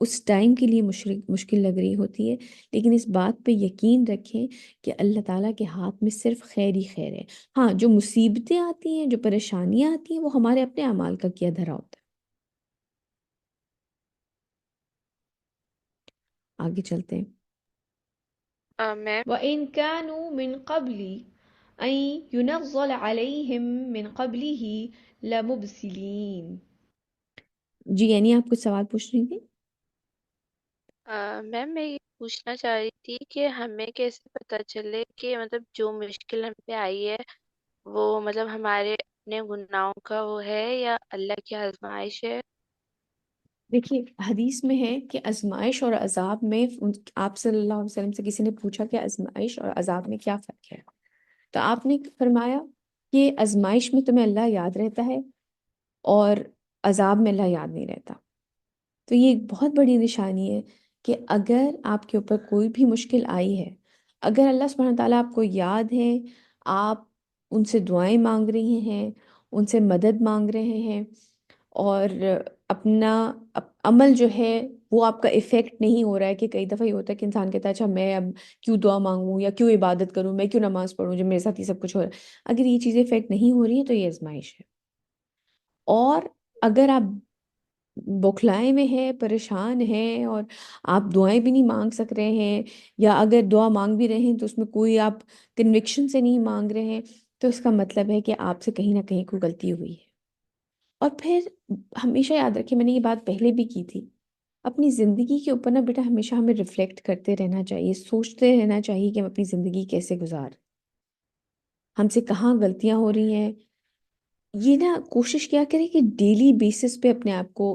اس ٹائم کے لیے مشکل لگ رہی ہوتی ہے، لیکن اس بات پہ یقین رکھیں کہ اللہ تعالیٰ کے ہاتھ میں صرف خیر ہی خیر ہے۔ ہاں، جو مصیبتیں آتی ہیں، جو پریشانیاں آتی ہیں، وہ ہمارے اپنے اعمال کا کیا دھرا ہوتا ہے۔ آگے چلتے ہیں. میم وَإِن كَانُوا مِن قَبْلِ أَن يُنَزَّلَ عَلَيْهِم مِّن قَبْلِهِ لَمُبْسِلِينَ. جی یعنی آپ کچھ سوال پوچھ رہی تھی؟ میم میں یہ پوچھنا چاہ رہی تھی کہ ہمیں کیسے پتہ چلے کہ مطلب جو مشکل ہم پہ آئی ہے وہ مطلب ہمارے اپنے گناہوں کا وہ ہے یا اللہ کی آزمائش ہے؟ دیکھیے حدیث میں ہے کہ آزمائش اور عذاب میں آپ صلی اللہ علیہ وسلم سے کسی نے پوچھا کہ آزمائش اور عذاب میں کیا فرق ہے، تو آپ نے فرمایا کہ آزمائش میں تمہیں اللہ یاد رہتا ہے اور عذاب میں اللہ یاد نہیں رہتا. تو یہ ایک بہت بڑی نشانی ہے کہ اگر آپ کے اوپر کوئی بھی مشکل آئی ہے، اگر اللہ سبحانہ تعالیٰ آپ کو یاد ہے، آپ ان سے دعائیں مانگ رہی ہیں، ان سے مدد مانگ رہے ہیں، اور اپنا عمل جو ہے وہ آپ کا افیکٹ نہیں ہو رہا ہے. کہ کئی دفعہ یہ ہوتا ہے کہ انسان کہتا ہے اچھا میں اب کیوں دعا مانگوں یا کیوں عبادت کروں، میں کیوں نماز پڑھوں جب میرے ساتھ یہ سب کچھ ہو رہا ہے. اگر یہ چیزیں افیکٹ نہیں ہو رہی ہیں تو یہ آزمائش ہے. اور اگر آپ بوکھلائے میں ہیں، پریشان ہیں، اور آپ دعائیں بھی نہیں مانگ سک رہے ہیں، یا اگر دعا مانگ بھی رہے ہیں تو اس میں کوئی آپ کنوکشن سے نہیں مانگ رہے ہیں، تو اس کا مطلب ہے کہ آپ سے کہیں نہ کہیں کوئی غلطی ہوئی ہے. اور پھر ہمیشہ یاد رکھیں، میں نے یہ بات پہلے بھی کی تھی، اپنی زندگی کے اوپر نا بیٹا ہمیشہ ہمیں ریفلیکٹ کرتے رہنا چاہیے، سوچتے رہنا چاہیے کہ ہم اپنی زندگی کیسے گزار، ہم سے کہاں غلطیاں ہو رہی ہیں. یہ نا کوشش کیا کریں کہ ڈیلی بیسس پہ اپنے آپ کو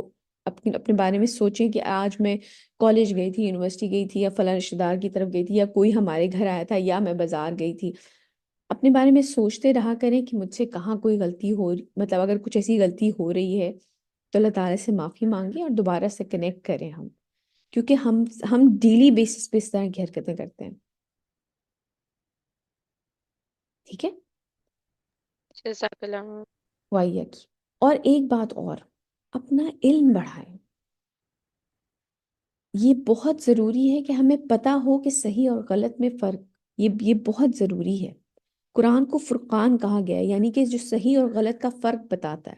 اپنے بارے میں سوچیں کہ آج میں کالج گئی تھی، یونیورسٹی گئی تھی، یا فلاں رشتہ دار کی طرف گئی تھی، یا کوئی ہمارے گھر آیا تھا، یا میں بازار گئی تھی. اپنے بارے میں سوچتے رہا کریں کہ مجھ سے کہاں کوئی غلطی ہو، مطلب اگر کچھ ایسی غلطی ہو رہی ہے تو اللہ تعالیٰ سے معافی مانگیں اور دوبارہ سے کنیکٹ کریں ہم، کیونکہ ہم ڈیلی بیسس پہ اس طرح کی حرکتیں کرتے ہیں. ٹھیک ہے. جزاک اللہ. وائیا کی. اور ایک بات اور، اپنا علم بڑھائیں. یہ بہت ضروری ہے کہ ہمیں پتہ ہو کہ صحیح اور غلط میں فرق، یہ بہت ضروری ہے. قرآن کو فرقان کہا گیا ہے، یعنی کہ جو صحیح اور غلط کا فرق بتاتا ہے.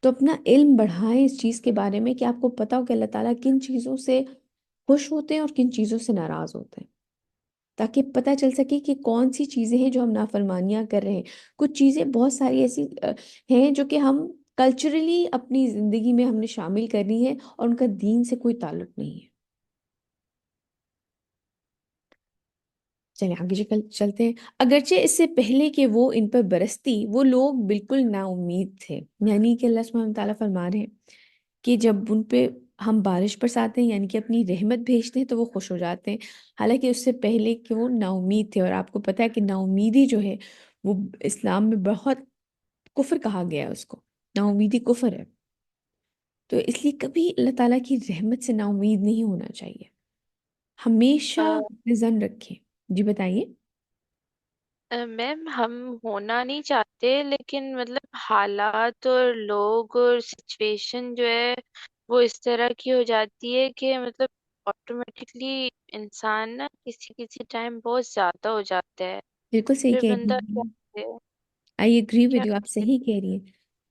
تو اپنا علم بڑھائیں اس چیز کے بارے میں کہ آپ کو پتہ ہو کہ اللہ تعالیٰ کن چیزوں سے خوش ہوتے ہیں اور کن چیزوں سے ناراض ہوتے ہیں، تاکہ پتہ چل سکے کہ کون سی چیزیں ہیں جو ہم نافرمانیاں کر رہے ہیں. کچھ چیزیں بہت ساری ایسی ہیں جو کہ ہم کلچرلی اپنی زندگی میں ہم نے شامل کرنی ہے اور ان کا دین سے کوئی تعلق نہیں ہے. چلیں آگے چلتے ہیں. اگرچہ اس سے پہلے کہ وہ ان پر برستی وہ لوگ بالکل نا امید تھے، یعنی کہ اللہ سبحانہ تعالیٰ فرما رہے ہیں کہ جب ان پہ ہم بارش برساتے ہیں یعنی کہ اپنی رحمت بھیجتے ہیں تو وہ خوش ہو جاتے ہیں، حالانکہ اس سے پہلے کہ وہ نا امید تھے. اور آپ کو پتہ ہے کہ نا امیدی جو ہے وہ اسلام میں بہت کفر کہا گیا ہے، اس کو نا امیدی کفر ہے. تو اس لیے کبھی اللہ تعالیٰ کی رحمت سے نا امید نہیں ہونا چاہیے، ہمیشہ ذہن رکھیں. جی بتائیے. میم ہم ہونا نہیں چاہتے لیکن مطلب حالات اور لوگ اور سچویشن جو ہے وہ اس طرح کی ہو جاتی ہے کہ مطلب آٹومیٹکلی انسان نا کسی کسی ٹائم بہت زیادہ ہو جاتا ہے. بالکل صحیح پھر کہہ بندہ رہی کیا ہیں، کرے آئی ایگری کیا ود یو، آپ کرے. صحیح کہہ رہی ہیں.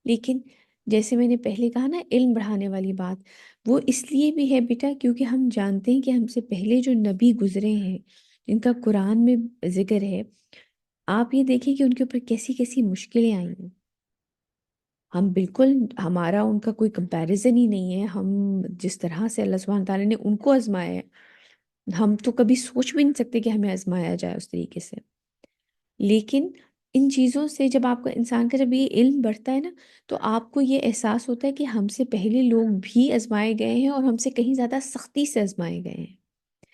لیکن جیسے میں نے پہلے کہا نا علم بڑھانے والی بات، وہ اس لیے بھی ہے بیٹا کیونکہ ہم جانتے ہیں کہ ہم سے پہلے جو نبی گزرے ہیں جن کا قرآن میں ذکر ہے، آپ یہ دیکھیں کہ ان کے اوپر کیسی کیسی مشکلیں آئی ہیں. ہم بالکل، ہمارا ان کا کوئی کمپیریزن ہی نہیں ہے. ہم جس طرح سے اللہ سبحانہ تعالیٰ نے ان کو آزمایا ہے، ہم تو کبھی سوچ بھی نہیں سکتے کہ ہمیں آزمایا جائے اس طریقے سے. لیکن ان چیزوں سے جب آپ کا انسان کا جب یہ علم بڑھتا ہے نا، تو آپ کو یہ احساس ہوتا ہے کہ ہم سے پہلے لوگ بھی آزمائے گئے ہیں اور ہم سے کہیں زیادہ سختی سے آزمائے گئے ہیں،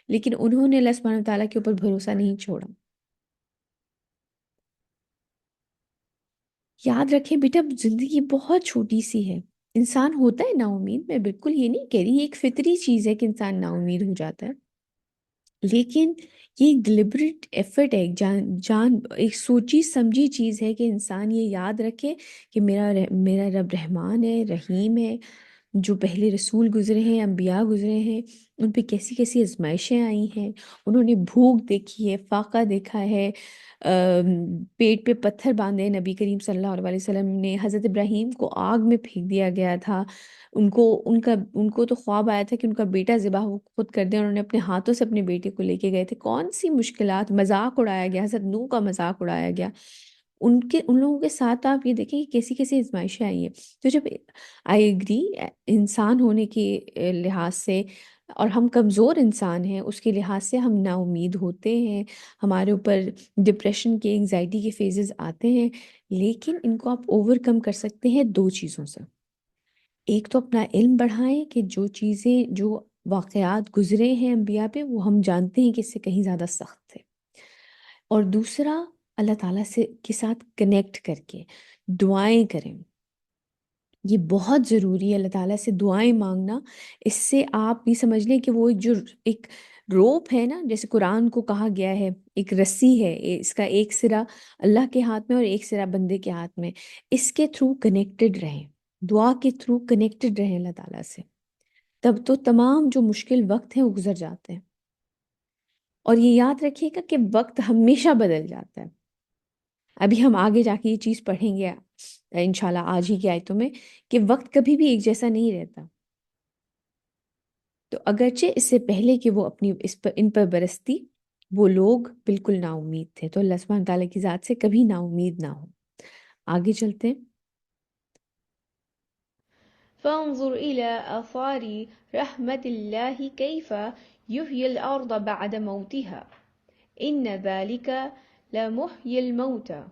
لیکن انہوں نے اللہ سبحانہ تعالیٰ کے اوپر بھروسہ نہیں چھوڑا. یاد رکھیں بیٹا زندگی بہت چھوٹی سی ہے، انسان ہوتا ہے نا امید، میں بالکل یہ نہیں کہہ رہی، یہ ایک فطری چیز ہے کہ انسان نا امید ہو جاتا ہے. لیکن یہ ایک ڈلیبریٹ ایفرٹ ہے، ایک ایک سوچی سمجھی چیز ہے کہ انسان یہ یاد رکھے کہ میرا رب رحمان ہے، رحیم ہے، جو پہلے رسول گزرے ہیں، انبیاء گزرے ہیں، ان پہ کیسی کیسی آزمائشیں آئی ہیں، انہوں نے بھوک دیکھی ہے، فاقہ دیکھا ہے، پیٹ پہ پتھر باندھے نبی کریم صلی اللہ علیہ وسلم نے، حضرت ابراہیم کو آگ میں پھینک دیا گیا تھا، ان کو تو خواب آیا تھا کہ ان کا بیٹا ذبح وہ خود کر دیں، اور انہوں نے اپنے ہاتھوں سے اپنے بیٹے کو لے کے گئے تھے، کون سی مشکلات، مذاق اڑایا گیا، حضرت نوح کا مذاق اڑایا گیا، ان لوگوں کے ساتھ آپ یہ دیکھیں کہ کیسی کیسی آزمائشیں آئی ہیں۔ تو جب آئی ایگری انسان ہونے کے لحاظ سے، اور ہم کمزور انسان ہیں اس کے لحاظ سے ہم نا امید ہوتے ہیں، ہمارے اوپر ڈپریشن کے، انگزائٹی کے فیزز آتے ہیں، لیکن ان کو آپ اوور کم کر سکتے ہیں دو چیزوں سے۔ ایک تو اپنا علم بڑھائیں کہ جو چیزیں، جو واقعات گزرے ہیں انبیاء پہ، وہ ہم جانتے ہیں کہ اس سے کہیں زیادہ سخت تھے، اور دوسرا اللہ تعالیٰ سے کے ساتھ کنیکٹ کر کے دعائیں کریں۔ یہ بہت ضروری ہے، اللہ تعالیٰ سے دعائیں مانگنا۔ اس سے آپ یہ سمجھ لیں کہ وہ ایک روپ ہے نا، جیسے قرآن کو کہا گیا ہے ایک رسی ہے، اس کا ایک سرا اللہ کے ہاتھ میں اور ایک سرا بندے کے ہاتھ میں، اس کے تھرو کنیکٹڈ رہیں، دعا کے تھرو کنیکٹڈ رہیں اللہ تعالیٰ سے، تب تو تمام جو مشکل وقت ہیں وہ گزر جاتے ہیں۔ اور یہ یاد رکھیے گا کہ وقت ہمیشہ بدل جاتا ہے۔ ابھی ہم آگے جا کے یہ چیز پڑھیں گے انشاءاللہ آج ہی کی آیتوں میں، کہ وقت کبھی بھی ایک جیسا نہیں رہتا۔ تو اگرچہ اس سے پہلے کہ وہ اپنی ان پر برستی، وہ لوگ بالکل نا امید تھے، تو اللہ سبحانہ تعالیٰ کی ذات سے کبھی نا امید نہ ہو۔ آگے چلتے ہیں۔ فانظر إلى آثار رحمة الله كيف يحيي الأرض بعد موتها إن ذلك لمحيي الموتى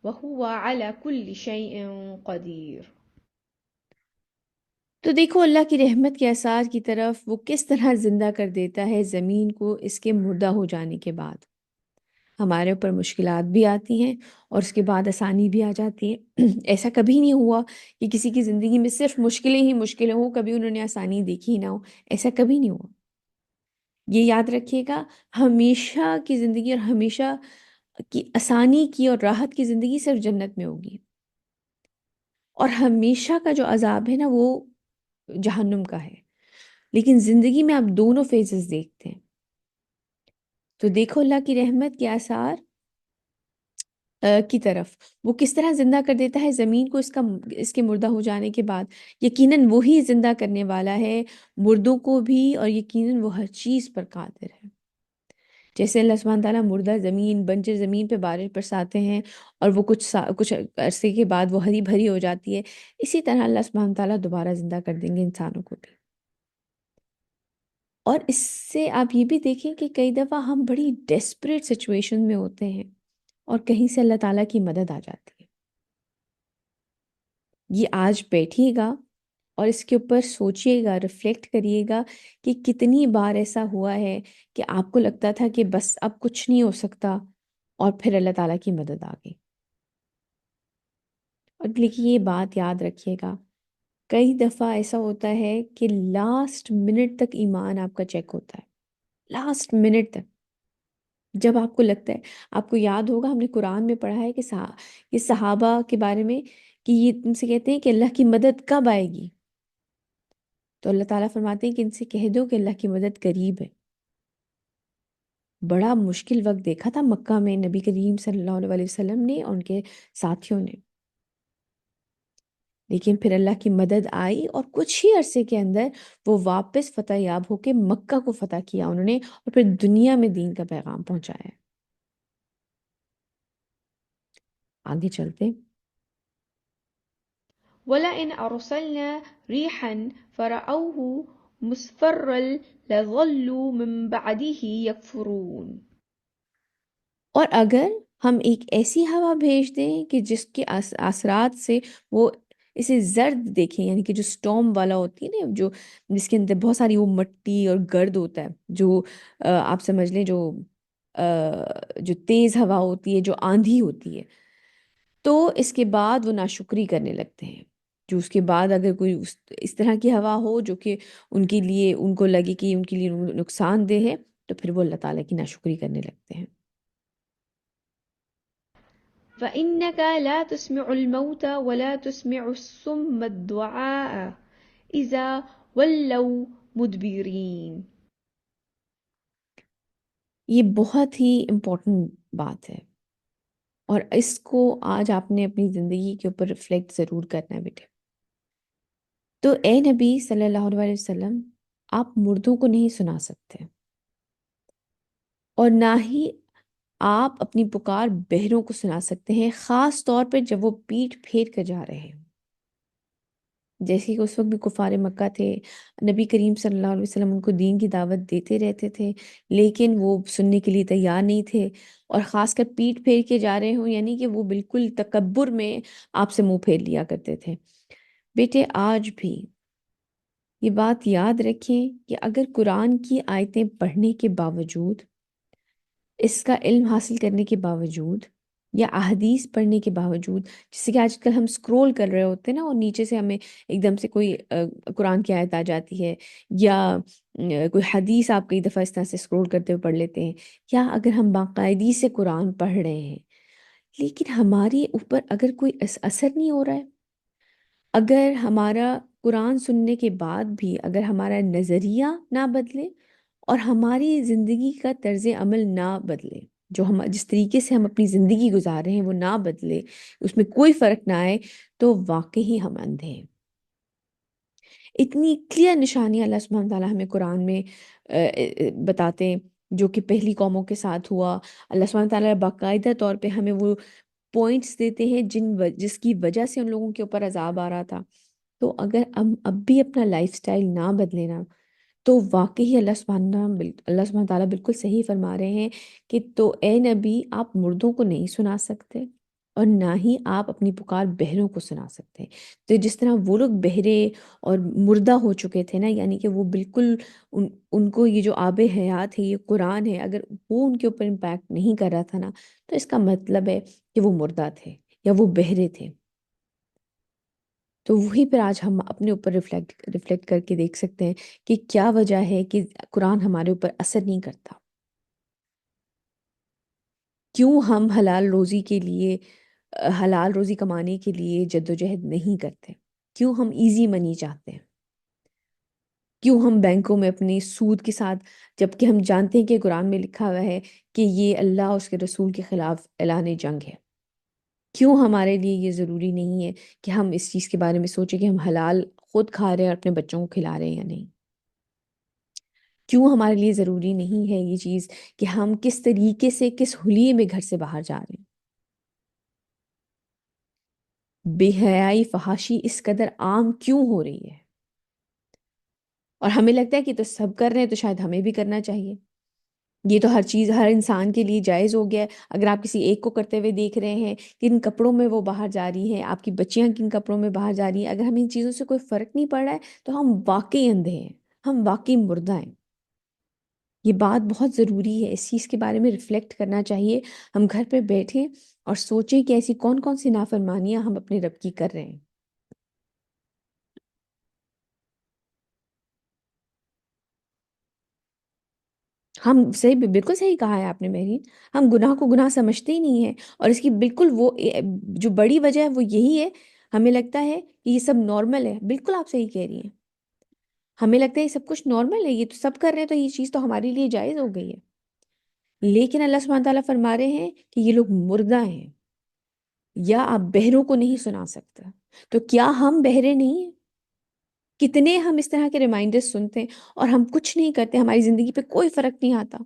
وهو على كل شيء قدير۔ تو دیکھو اللہ کی رحمت کے آثار کی طرف، وہ کس طرح زندہ کر دیتا ہے زمین کو اس کے مردہ ہو جانے کے بعد۔ ہمارے اوپر مشکلات بھی آتی ہیں اور اس کے بعد آسانی بھی آ جاتی ہے۔ ایسا کبھی نہیں ہوا کہ کسی کی زندگی میں صرف مشکلیں ہی مشکلیں ہوں، کبھی انہوں نے آسانی دیکھی ہی نہ ہو، ایسا کبھی نہیں ہوا۔ یہ یاد رکھیے گا، ہمیشہ کی زندگی اور ہمیشہ کی آسانی کی اور راحت کی زندگی صرف جنت میں ہوگی، اور ہمیشہ کا جو عذاب ہے نا وہ جہنم کا ہے۔ لیکن زندگی میں آپ دونوں فیزز دیکھتے ہیں، تو دیکھو اللہ کی رحمت کے آثار کی طرف وہ کس طرح زندہ کر دیتا ہے زمین کو اس کے مردہ ہو جانے کے بعد۔ یقیناً وہی زندہ کرنے والا ہے مردوں کو بھی، اور یقیناً وہ ہر چیز پر قادر ہے۔ جیسے اللہ سبحانہ تعالیٰ مردہ زمین، بنجر زمین پہ بارش برساتے ہیں اور وہ کچھ عرصے کے بعد وہ ہری بھری ہو جاتی ہے، اسی طرح اللہ سبحانہ تعالیٰ دوبارہ زندہ کر دیں گے انسانوں کو بھی۔ اور اس سے آپ یہ بھی دیکھیں کہ کئی دفعہ ہم بڑی ڈیسپریٹ سچویشن میں ہوتے ہیں اور کہیں سے اللہ تعالیٰ کی مدد آ جاتی ہے۔ یہ آج بیٹھیے گا اور اس کے اوپر سوچئے گا، ریفلیکٹ کریے گا کہ کتنی بار ایسا ہوا ہے کہ آپ کو لگتا تھا کہ بس اب کچھ نہیں ہو سکتا، اور پھر اللہ تعالیٰ کی مدد آ گئی۔ اور لیکن یہ بات یاد رکھیے گا، کئی دفعہ ایسا ہوتا ہے کہ لاسٹ منٹ تک ایمان آپ کا چیک ہوتا ہے، لاسٹ منٹ تک، جب آپ کو لگتا ہے، آپ کو یاد ہوگا ہم نے قرآن میں پڑھا ہے کہ یہ صحابہ کے بارے میں کہ یہ ان سے کہتے ہیں کہ اللہ کی مدد کب آئے گی، تو اللہ تعالیٰ فرماتے ہیں کہ ان سے کہہ دو کہ اللہ کی مدد قریب ہے۔ بڑا مشکل وقت دیکھا تھا مکہ میں نبی کریم صلی اللہ علیہ وسلم نے اور ان کے ساتھیوں نے، لیکن پھر اللہ کی مدد آئی اور کچھ ہی عرصے کے اندر وہ واپس فتح یاب ہو کے مکہ کو فتح کیا انہوں نے، اور پھر دنیا میں دین کا پیغام پہنچایا ہے۔ آگے چلتے۔ ولئن أرسلنا ريحا فرأوه مصفرا لظلوا من بعده يكفرون۔ اور اگر ہم ایک ایسی ہوا بھیج دیں کہ جس کے اثرات سے وہ اسے زرد دیکھیں، یعنی کہ جو سٹورم والا ہوتی ہے نا، جو جس کے اندر بہت ساری وہ مٹی اور گرد ہوتا ہے، جو آپ سمجھ لیں جو تیز ہوا ہوتی ہے، جو آندھی ہوتی ہے، تو اس کے بعد وہ ناشکری کرنے لگتے ہیں۔ جو اس کے بعد اگر کوئی اس طرح کی ہوا ہو جو کہ ان کے لیے، ان کو لگے کہ ان کے لیے نقصان دہ ہے، تو پھر وہ اللہ تعالیٰ کی ناشکری کرنے لگتے ہیں۔ فإنك لا تسمع الموتى ولا تسمع الصم الدعاء إذا ولوا مدبرين. یہ بہت ہی امپورٹنٹ بات ہے، اور اس کو آج آپ نے اپنی زندگی کے اوپر ریفلیکٹ ضرور کرنا ہے بیٹے۔ تو اے نبی صلی اللہ علیہ وسلم، آپ مردوں کو نہیں سنا سکتے، اور نہ ہی آپ اپنی پکار بہروں کو سنا سکتے ہیں، خاص طور پہ جب وہ پیٹھ پھیر کر جا رہے ہیں۔ جیسے کہ اس وقت بھی کفار مکہ تھے، نبی کریم صلی اللہ علیہ وسلم ان کو دین کی دعوت دیتے رہتے تھے، لیکن وہ سننے کے لیے تیار نہیں تھے، اور خاص کر پیٹھ پھیر کے جا رہے ہوں، یعنی کہ وہ بالکل تکبر میں آپ سے منہ پھیر لیا کرتے تھے۔ بیٹے آج بھی یہ بات یاد رکھیں کہ اگر قرآن کی آیتیں پڑھنے کے باوجود، اس کا علم حاصل کرنے کے باوجود، یا احادیث پڑھنے کے باوجود، جیسے کہ آج کل ہم سکرول کر رہے ہوتے ہیں نا، اور نیچے سے ہمیں ایک دم سے کوئی قرآن کی آیت آ جاتی ہے، یا کوئی حدیث آپ کئی دفعہ اس طرح سے سکرول کرتے ہوئے پڑھ لیتے ہیں، یا اگر ہم باقاعدگی سے قرآن پڑھ رہے ہیں لیکن ہماری اوپر اگر کوئی اثر نہیں ہو رہا ہے، اگر ہمارا قرآن سننے کے بعد بھی اگر ہمارا نظریہ نہ بدلے اور ہماری زندگی کا طرز عمل نہ بدلے، جو ہم جس طریقے سے ہم اپنی زندگی گزار رہے ہیں وہ نہ بدلے، اس میں کوئی فرق نہ آئے، تو واقعی ہم اندھے ہیں۔ اتنی کلیئر نشانیاں اللہ سبحانہ تعالیٰ ہمیں قرآن میں بتاتے ہیں، جو کہ پہلی قوموں کے ساتھ ہوا۔ اللہ سبحانہ تعالیٰ باقاعدہ طور پہ ہمیں وہ پوائنٹس دیتے ہیں جس کی وجہ سے ان لوگوں کے اوپر عذاب آ رہا تھا۔ تو اگر ہم اب بھی اپنا لائف سٹائل نہ بدلے نا، تو واقعی اللہ سبحانہ تعالیٰ بالکل صحیح فرما رہے ہیں کہ تو اے نبی، آپ مردوں کو نہیں سنا سکتے، اور نہ ہی آپ اپنی پکار بہروں کو سنا سکتے۔ تو جس طرح وہ لوگ بہرے اور مردہ ہو چکے تھے نا، یعنی کہ وہ بالکل ان کو یہ جو آب حیات ہے، یہ قرآن ہے، اگر وہ ان کے اوپر امپیکٹ نہیں کر رہا تھا نا، تو اس کا مطلب ہے کہ وہ مردہ تھے یا وہ بہرے تھے۔ تو وہی پھر آج ہم اپنے اوپر ریفلیکٹ کر کے دیکھ سکتے ہیں کہ کیا وجہ ہے کہ قرآن ہمارے اوپر اثر نہیں کرتا، کیوں ہم حلال روزی کے لیے، حلال روزی کمانے کے لیے جدوجہد نہیں کرتے، کیوں ہم ایزی منی چاہتے ہیں، کیوں ہم بینکوں میں اپنے سود کے ساتھ، جبکہ ہم جانتے ہیں کہ قرآن میں لکھا ہوا ہے کہ یہ اللہ اور اس کے رسول کے خلاف اعلان جنگ ہے، کیوں ہمارے لیے یہ ضروری نہیں ہے کہ ہم اس چیز کے بارے میں سوچیں کہ ہم حلال خود کھا رہے ہیں اور اپنے بچوں کو کھلا رہے ہیں یا نہیں، کیوں ہمارے لیے ضروری نہیں ہے یہ چیز کہ ہم کس طریقے سے، کس حلیے میں گھر سے باہر جا رہے ہیں۔ بے حیائی، فحاشی اس قدر عام کیوں ہو رہی ہے، اور ہمیں لگتا ہے کہ تو سب کر رہے ہیں تو شاید ہمیں بھی کرنا چاہیے، یہ تو ہر چیز ہر انسان کے لیے جائز ہو گیا ہے۔ اگر آپ کسی ایک کو کرتے ہوئے دیکھ رہے ہیں، کن کپڑوں میں وہ باہر جا رہی ہیں، آپ کی بچیاں کن کپڑوں میں باہر جا رہی ہیں، اگر ہمیں ان چیزوں سے کوئی فرق نہیں پڑ رہا ہے تو ہم واقعی اندھے ہیں، ہم واقعی مردہ ہیں۔ یہ بات بہت ضروری ہے، اس چیز کے بارے میں ریفلیکٹ کرنا چاہیے۔ ہم گھر پہ بیٹھیں اور سوچیں کہ ایسی کون کون سی نافرمانیاں ہم اپنے رب کی کر رہے ہیں۔ ہم صحیح، بالکل صحیح کہا ہے آپ نے مہرین، ہم گناہ کو گناہ سمجھتے ہی نہیں ہیں، اور اس کی بالکل وہ جو بڑی وجہ ہے وہ یہی ہے، ہمیں لگتا ہے کہ یہ سب نارمل ہے۔ بالکل آپ صحیح کہہ رہی ہیں، ہمیں لگتا ہے یہ سب کچھ نارمل ہے، یہ تو سب کر رہے ہیں تو یہ چیز تو ہمارے لیے جائز ہو گئی ہے، لیکن اللہ سبحانہ تعالیٰ فرما رہے ہیں کہ یہ لوگ مردہ ہیں، یا آپ بہروں کو نہیں سنا سکتا۔ تو کیا ہم بہرے نہیں ہیں؟ کتنے ہم اس طرح کے ریمائنڈر سنتے ہیں اور ہم کچھ نہیں کرتے، ہماری زندگی پہ کوئی فرق نہیں آتا،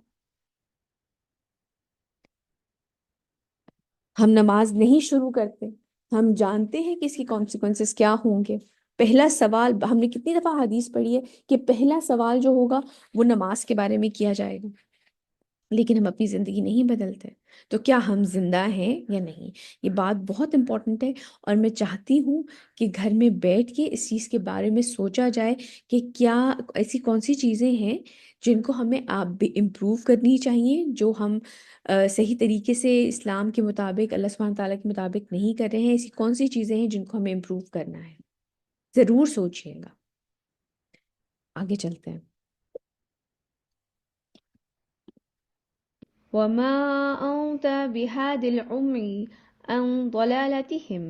ہم نماز نہیں شروع کرتے، ہم جانتے ہیں کہ اس کی کانسیکوینسز کیا ہوں گے۔ پہلا سوال، ہم نے کتنی دفعہ حدیث پڑھی ہے کہ پہلا سوال جو ہوگا وہ نماز کے بارے میں کیا جائے گا، لیکن ہم اپنی زندگی نہیں بدلتے۔ تو کیا ہم زندہ ہیں یا نہیں؟ یہ بات بہت امپورٹنٹ ہے، اور میں چاہتی ہوں کہ گھر میں بیٹھ کے اس چیز کے بارے میں سوچا جائے کہ کیا ایسی کون سی چیزیں ہیں جن کو ہمیں آپ بھی امپروو کرنی چاہیے، جو ہم صحیح طریقے سے اسلام کے مطابق، اللہ سبحانہ تعالیٰ کے مطابق نہیں کر رہے ہیں۔ ایسی کون سی چیزیں ہیں جن کو ہمیں امپروو کرنا ہے؟ ضرور سوچئے گا۔ آگے چلتے ہیں۔ وما أنت بهاد العمي عن ضلالتهم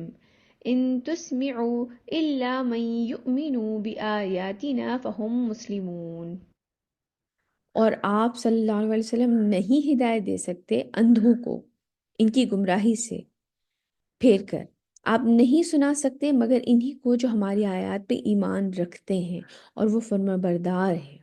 إن تسمعوا إلا من يؤمن بآياتنا فهم مسلمون۔ اور آپ صلی اللہ علیہ وسلم نہیں ہدایت دے سکتے اندھوں کو ان کی گمراہی سے پھیر کر، آپ نہیں سنا سکتے مگر انہی کو جو ہماری آیات پہ ایمان رکھتے ہیں اور وہ فرما بردار ہیں۔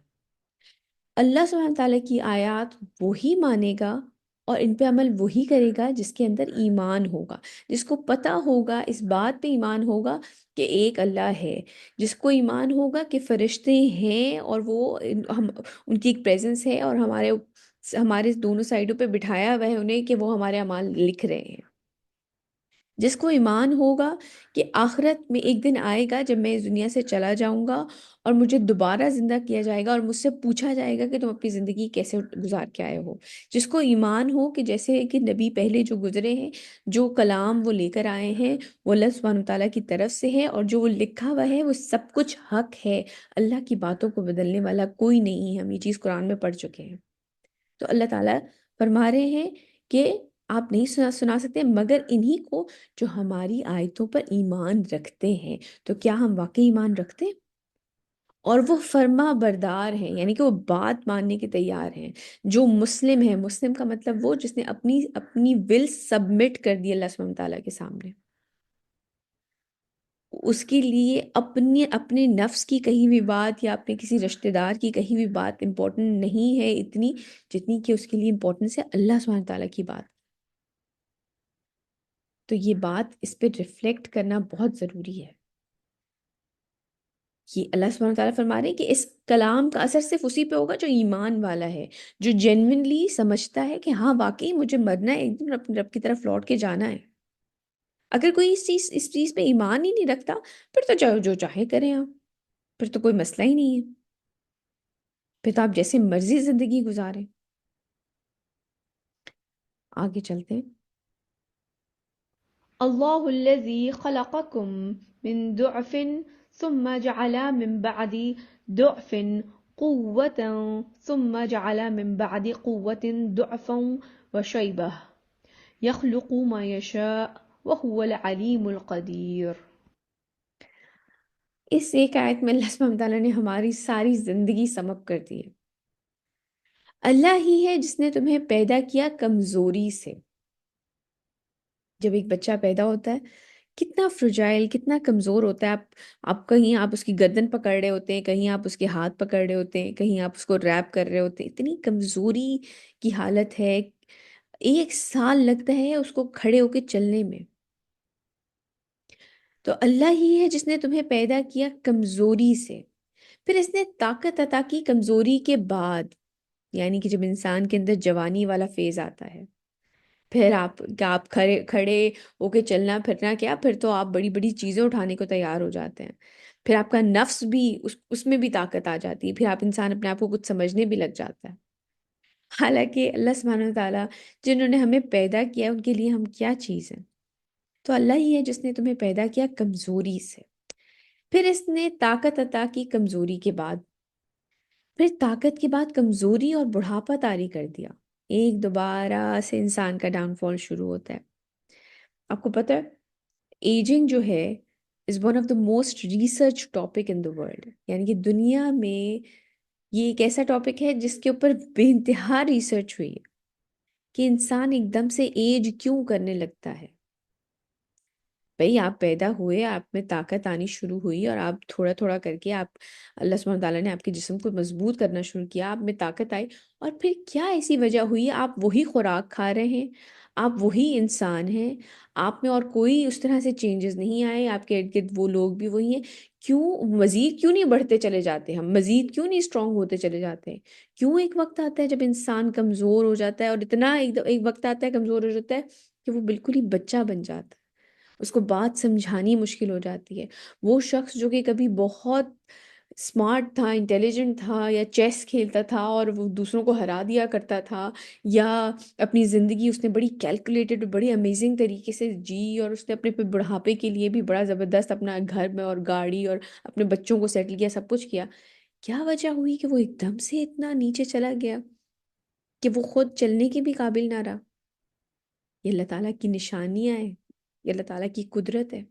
اللہ سبحانہ تعالیٰ کی آیات وہی مانے گا اور ان پہ عمل وہی کرے گا جس کے اندر ایمان ہوگا، جس کو پتہ ہوگا، اس بات پہ ایمان ہوگا کہ ایک اللہ ہے، جس کو ایمان ہوگا کہ فرشتے ہیں اور وہ ان کی ایک پریزنس ہے اور ہمارے دونوں سائڈوں پہ بٹھایا ہوا ہے انہیں کہ وہ ہمارے اعمال لکھ رہے ہیں، جس کو ایمان ہوگا کہ آخرت میں ایک دن آئے گا جب میں اس دنیا سے چلا جاؤں گا اور مجھے دوبارہ زندہ کیا جائے گا اور مجھ سے پوچھا جائے گا کہ تم اپنی زندگی کیسے گزار کے آئے ہو، جس کو ایمان ہو کہ جیسے کہ نبی پہلے جو گزرے ہیں، جو کلام وہ لے کر آئے ہیں وہ اللہ سبحانہ تعالیٰ کی طرف سے ہے اور جو وہ لکھا ہوا ہے وہ سب کچھ حق ہے، اللہ کی باتوں کو بدلنے والا کوئی نہیں ہے، ہم یہ چیز قرآن میں پڑھ چکے ہیں۔ تو اللہ تعالیٰ فرما رہے ہیں کہ آپ نہیں سنا سکتے مگر انہی کو جو ہماری آیتوں پر ایمان رکھتے ہیں۔ تو کیا ہم واقعی ایمان رکھتے ہیں؟ اور وہ فرما بردار ہیں، یعنی کہ وہ بات ماننے کے تیار ہیں، جو مسلم ہے۔ مسلم کا مطلب وہ جس نے اپنی ول سبمٹ کر دی اللہ سبحانہ تعالیٰ کے سامنے، اس کے لیے اپنے نفس کی کہی ہوئی بات یا اپنے کسی رشتہ دار کی کہی ہوئی بات امپورٹنٹ نہیں ہے اتنی جتنی کہ اس کے لیے امپورٹنس ہے اللہ سبحانہ تعالیٰ کی بات۔ تو یہ بات اس پہ ریفلیکٹ کرنا بہت ضروری ہے۔ یہ اللہ سبحانہ تعالیٰ فرما رہے ہیں کہ اس کلام کا اثر صرف اسی پہ ہوگا جو ایمان والا ہے، جو جینوینلی سمجھتا ہے کہ ہاں واقعی مجھے مرنا ہے، ایک دن اپنے رب کی طرف لوٹ کے جانا ہے۔ اگر کوئی اس چیز پہ ایمان ہی نہیں رکھتا پھر تو جو چاہے کریں آپ، پھر تو کوئی مسئلہ ہی نہیں ہے، پھر تو آپ جیسے مرضی زندگی گزاریں۔ آگے چلتے ہیں۔ الله الذي خلقكم من ضعف ثم جعل من بعد ضعف قوة ثم جعل من بعد قوة ضعفا وشيبة يخلق ما يشاء وهو العليم القدير۔ اس ایک آیت میں اللہ سبحانہ تعالیٰ نے ہماری ساری زندگی سم اپ کر دی ہے۔ اللہ ہی ہے جس نے تمہیں پیدا کیا کمزوری سے۔ جب ایک بچہ پیدا ہوتا ہے کتنا فرجائل، کتنا کمزور ہوتا ہے، آپ اس کی گردن پکڑ رہے ہوتے ہیں، کہیں آپ اس کے ہاتھ پکڑ رہے ہوتے ہیں، کہیں آپ اس کو ریپ کر رہے ہوتے ہیں، اتنی کمزوری کی حالت ہے، 1 سال لگتا ہے اس کو کھڑے ہو کے چلنے میں۔ تو اللہ ہی ہے جس نے تمہیں پیدا کیا کمزوری سے، پھر اس نے طاقت عطا کی کمزوری کے بعد، یعنی کہ جب انسان کے اندر جوانی والا فیز آتا ہے، پھر آپ کھڑے ہو کے چلنا پھرنا کیا، پھر تو آپ بڑی بڑی چیزیں اٹھانے کو تیار ہو جاتے ہیں، پھر آپ کا نفس بھی اس میں بھی طاقت آ جاتی ہے، پھر آپ انسان اپنے آپ کو کچھ سمجھنے بھی لگ جاتا ہے۔ حالانکہ اللہ سبحانہ وتعالیٰ جنہوں نے ہمیں پیدا کیا ان کے لیے ہم کیا چیز ہیں؟ تو اللہ ہی ہے جس نے تمہیں پیدا کیا کمزوری سے، پھر اس نے طاقت عطا کی کمزوری کے بعد، پھر طاقت کے بعد کمزوری اور بڑھاپا طاری کر دیا، ایک دوبارہ سے انسان کا ڈاؤن فال شروع ہوتا ہے۔ آپ کو پتہ ہے ایجنگ جو ہے is one of the most research topic in the world, یعنی کہ دنیا میں یہ ایک ایسا ٹاپک ہے جس کے اوپر بے انتہا ریسرچ ہوئی ہے کہ انسان ایک دم سے ایج کیوں کرنے لگتا ہے۔ بھئی آپ پیدا ہوئے، آپ میں طاقت آنی شروع ہوئی اور آپ تھوڑا تھوڑا کر کے اللہ سبحانہ تعالیٰ نے آپ کے جسم کو مضبوط کرنا شروع کیا، آپ میں طاقت آئی، اور پھر کیا ایسی وجہ ہوئی آپ وہی خوراک کھا رہے ہیں، آپ وہی انسان ہیں، آپ میں اور کوئی اس طرح سے چینجز نہیں آئے، آپ کے ارد گرد وہ لوگ بھی وہی ہیں، کیوں مزید کیوں نہیں بڑھتے چلے جاتے، ہم مزید کیوں نہیں اسٹرانگ ہوتے چلے جاتے ہیں؟ کیوں ایک وقت آتا ہے جب انسان کمزور ہو جاتا ہے، اور اتنا ایک وقت آتا ہے کمزور ہو جاتا ہے کہ وہ بالکل ہی بچہ بن جاتا ہے، اس کو بات سمجھانی مشکل ہو جاتی ہے۔ وہ شخص جو کہ کبھی بہت اسمارٹ تھا، انٹیلیجنٹ تھا، یا چیس کھیلتا تھا اور وہ دوسروں کو ہرا دیا کرتا تھا، یا اپنی زندگی اس نے بڑی کیلکولیٹڈ بڑی امیزنگ طریقے سے جی، اور اس نے اپنے بڑھاپے کے لیے بھی بڑا زبردست اپنا گھر میں اور گاڑی اور اپنے بچوں کو سیٹل کیا، سب کچھ کیا، کیا وجہ ہوئی کہ وہ ایک دم سے اتنا نیچے چلا گیا کہ وہ خود چلنے کے بھی قابل نہ رہا؟ یہ اللہ تعالیٰ کی نشانیاں ہیں، یہ اللہ تعالیٰ کی قدرت ہے۔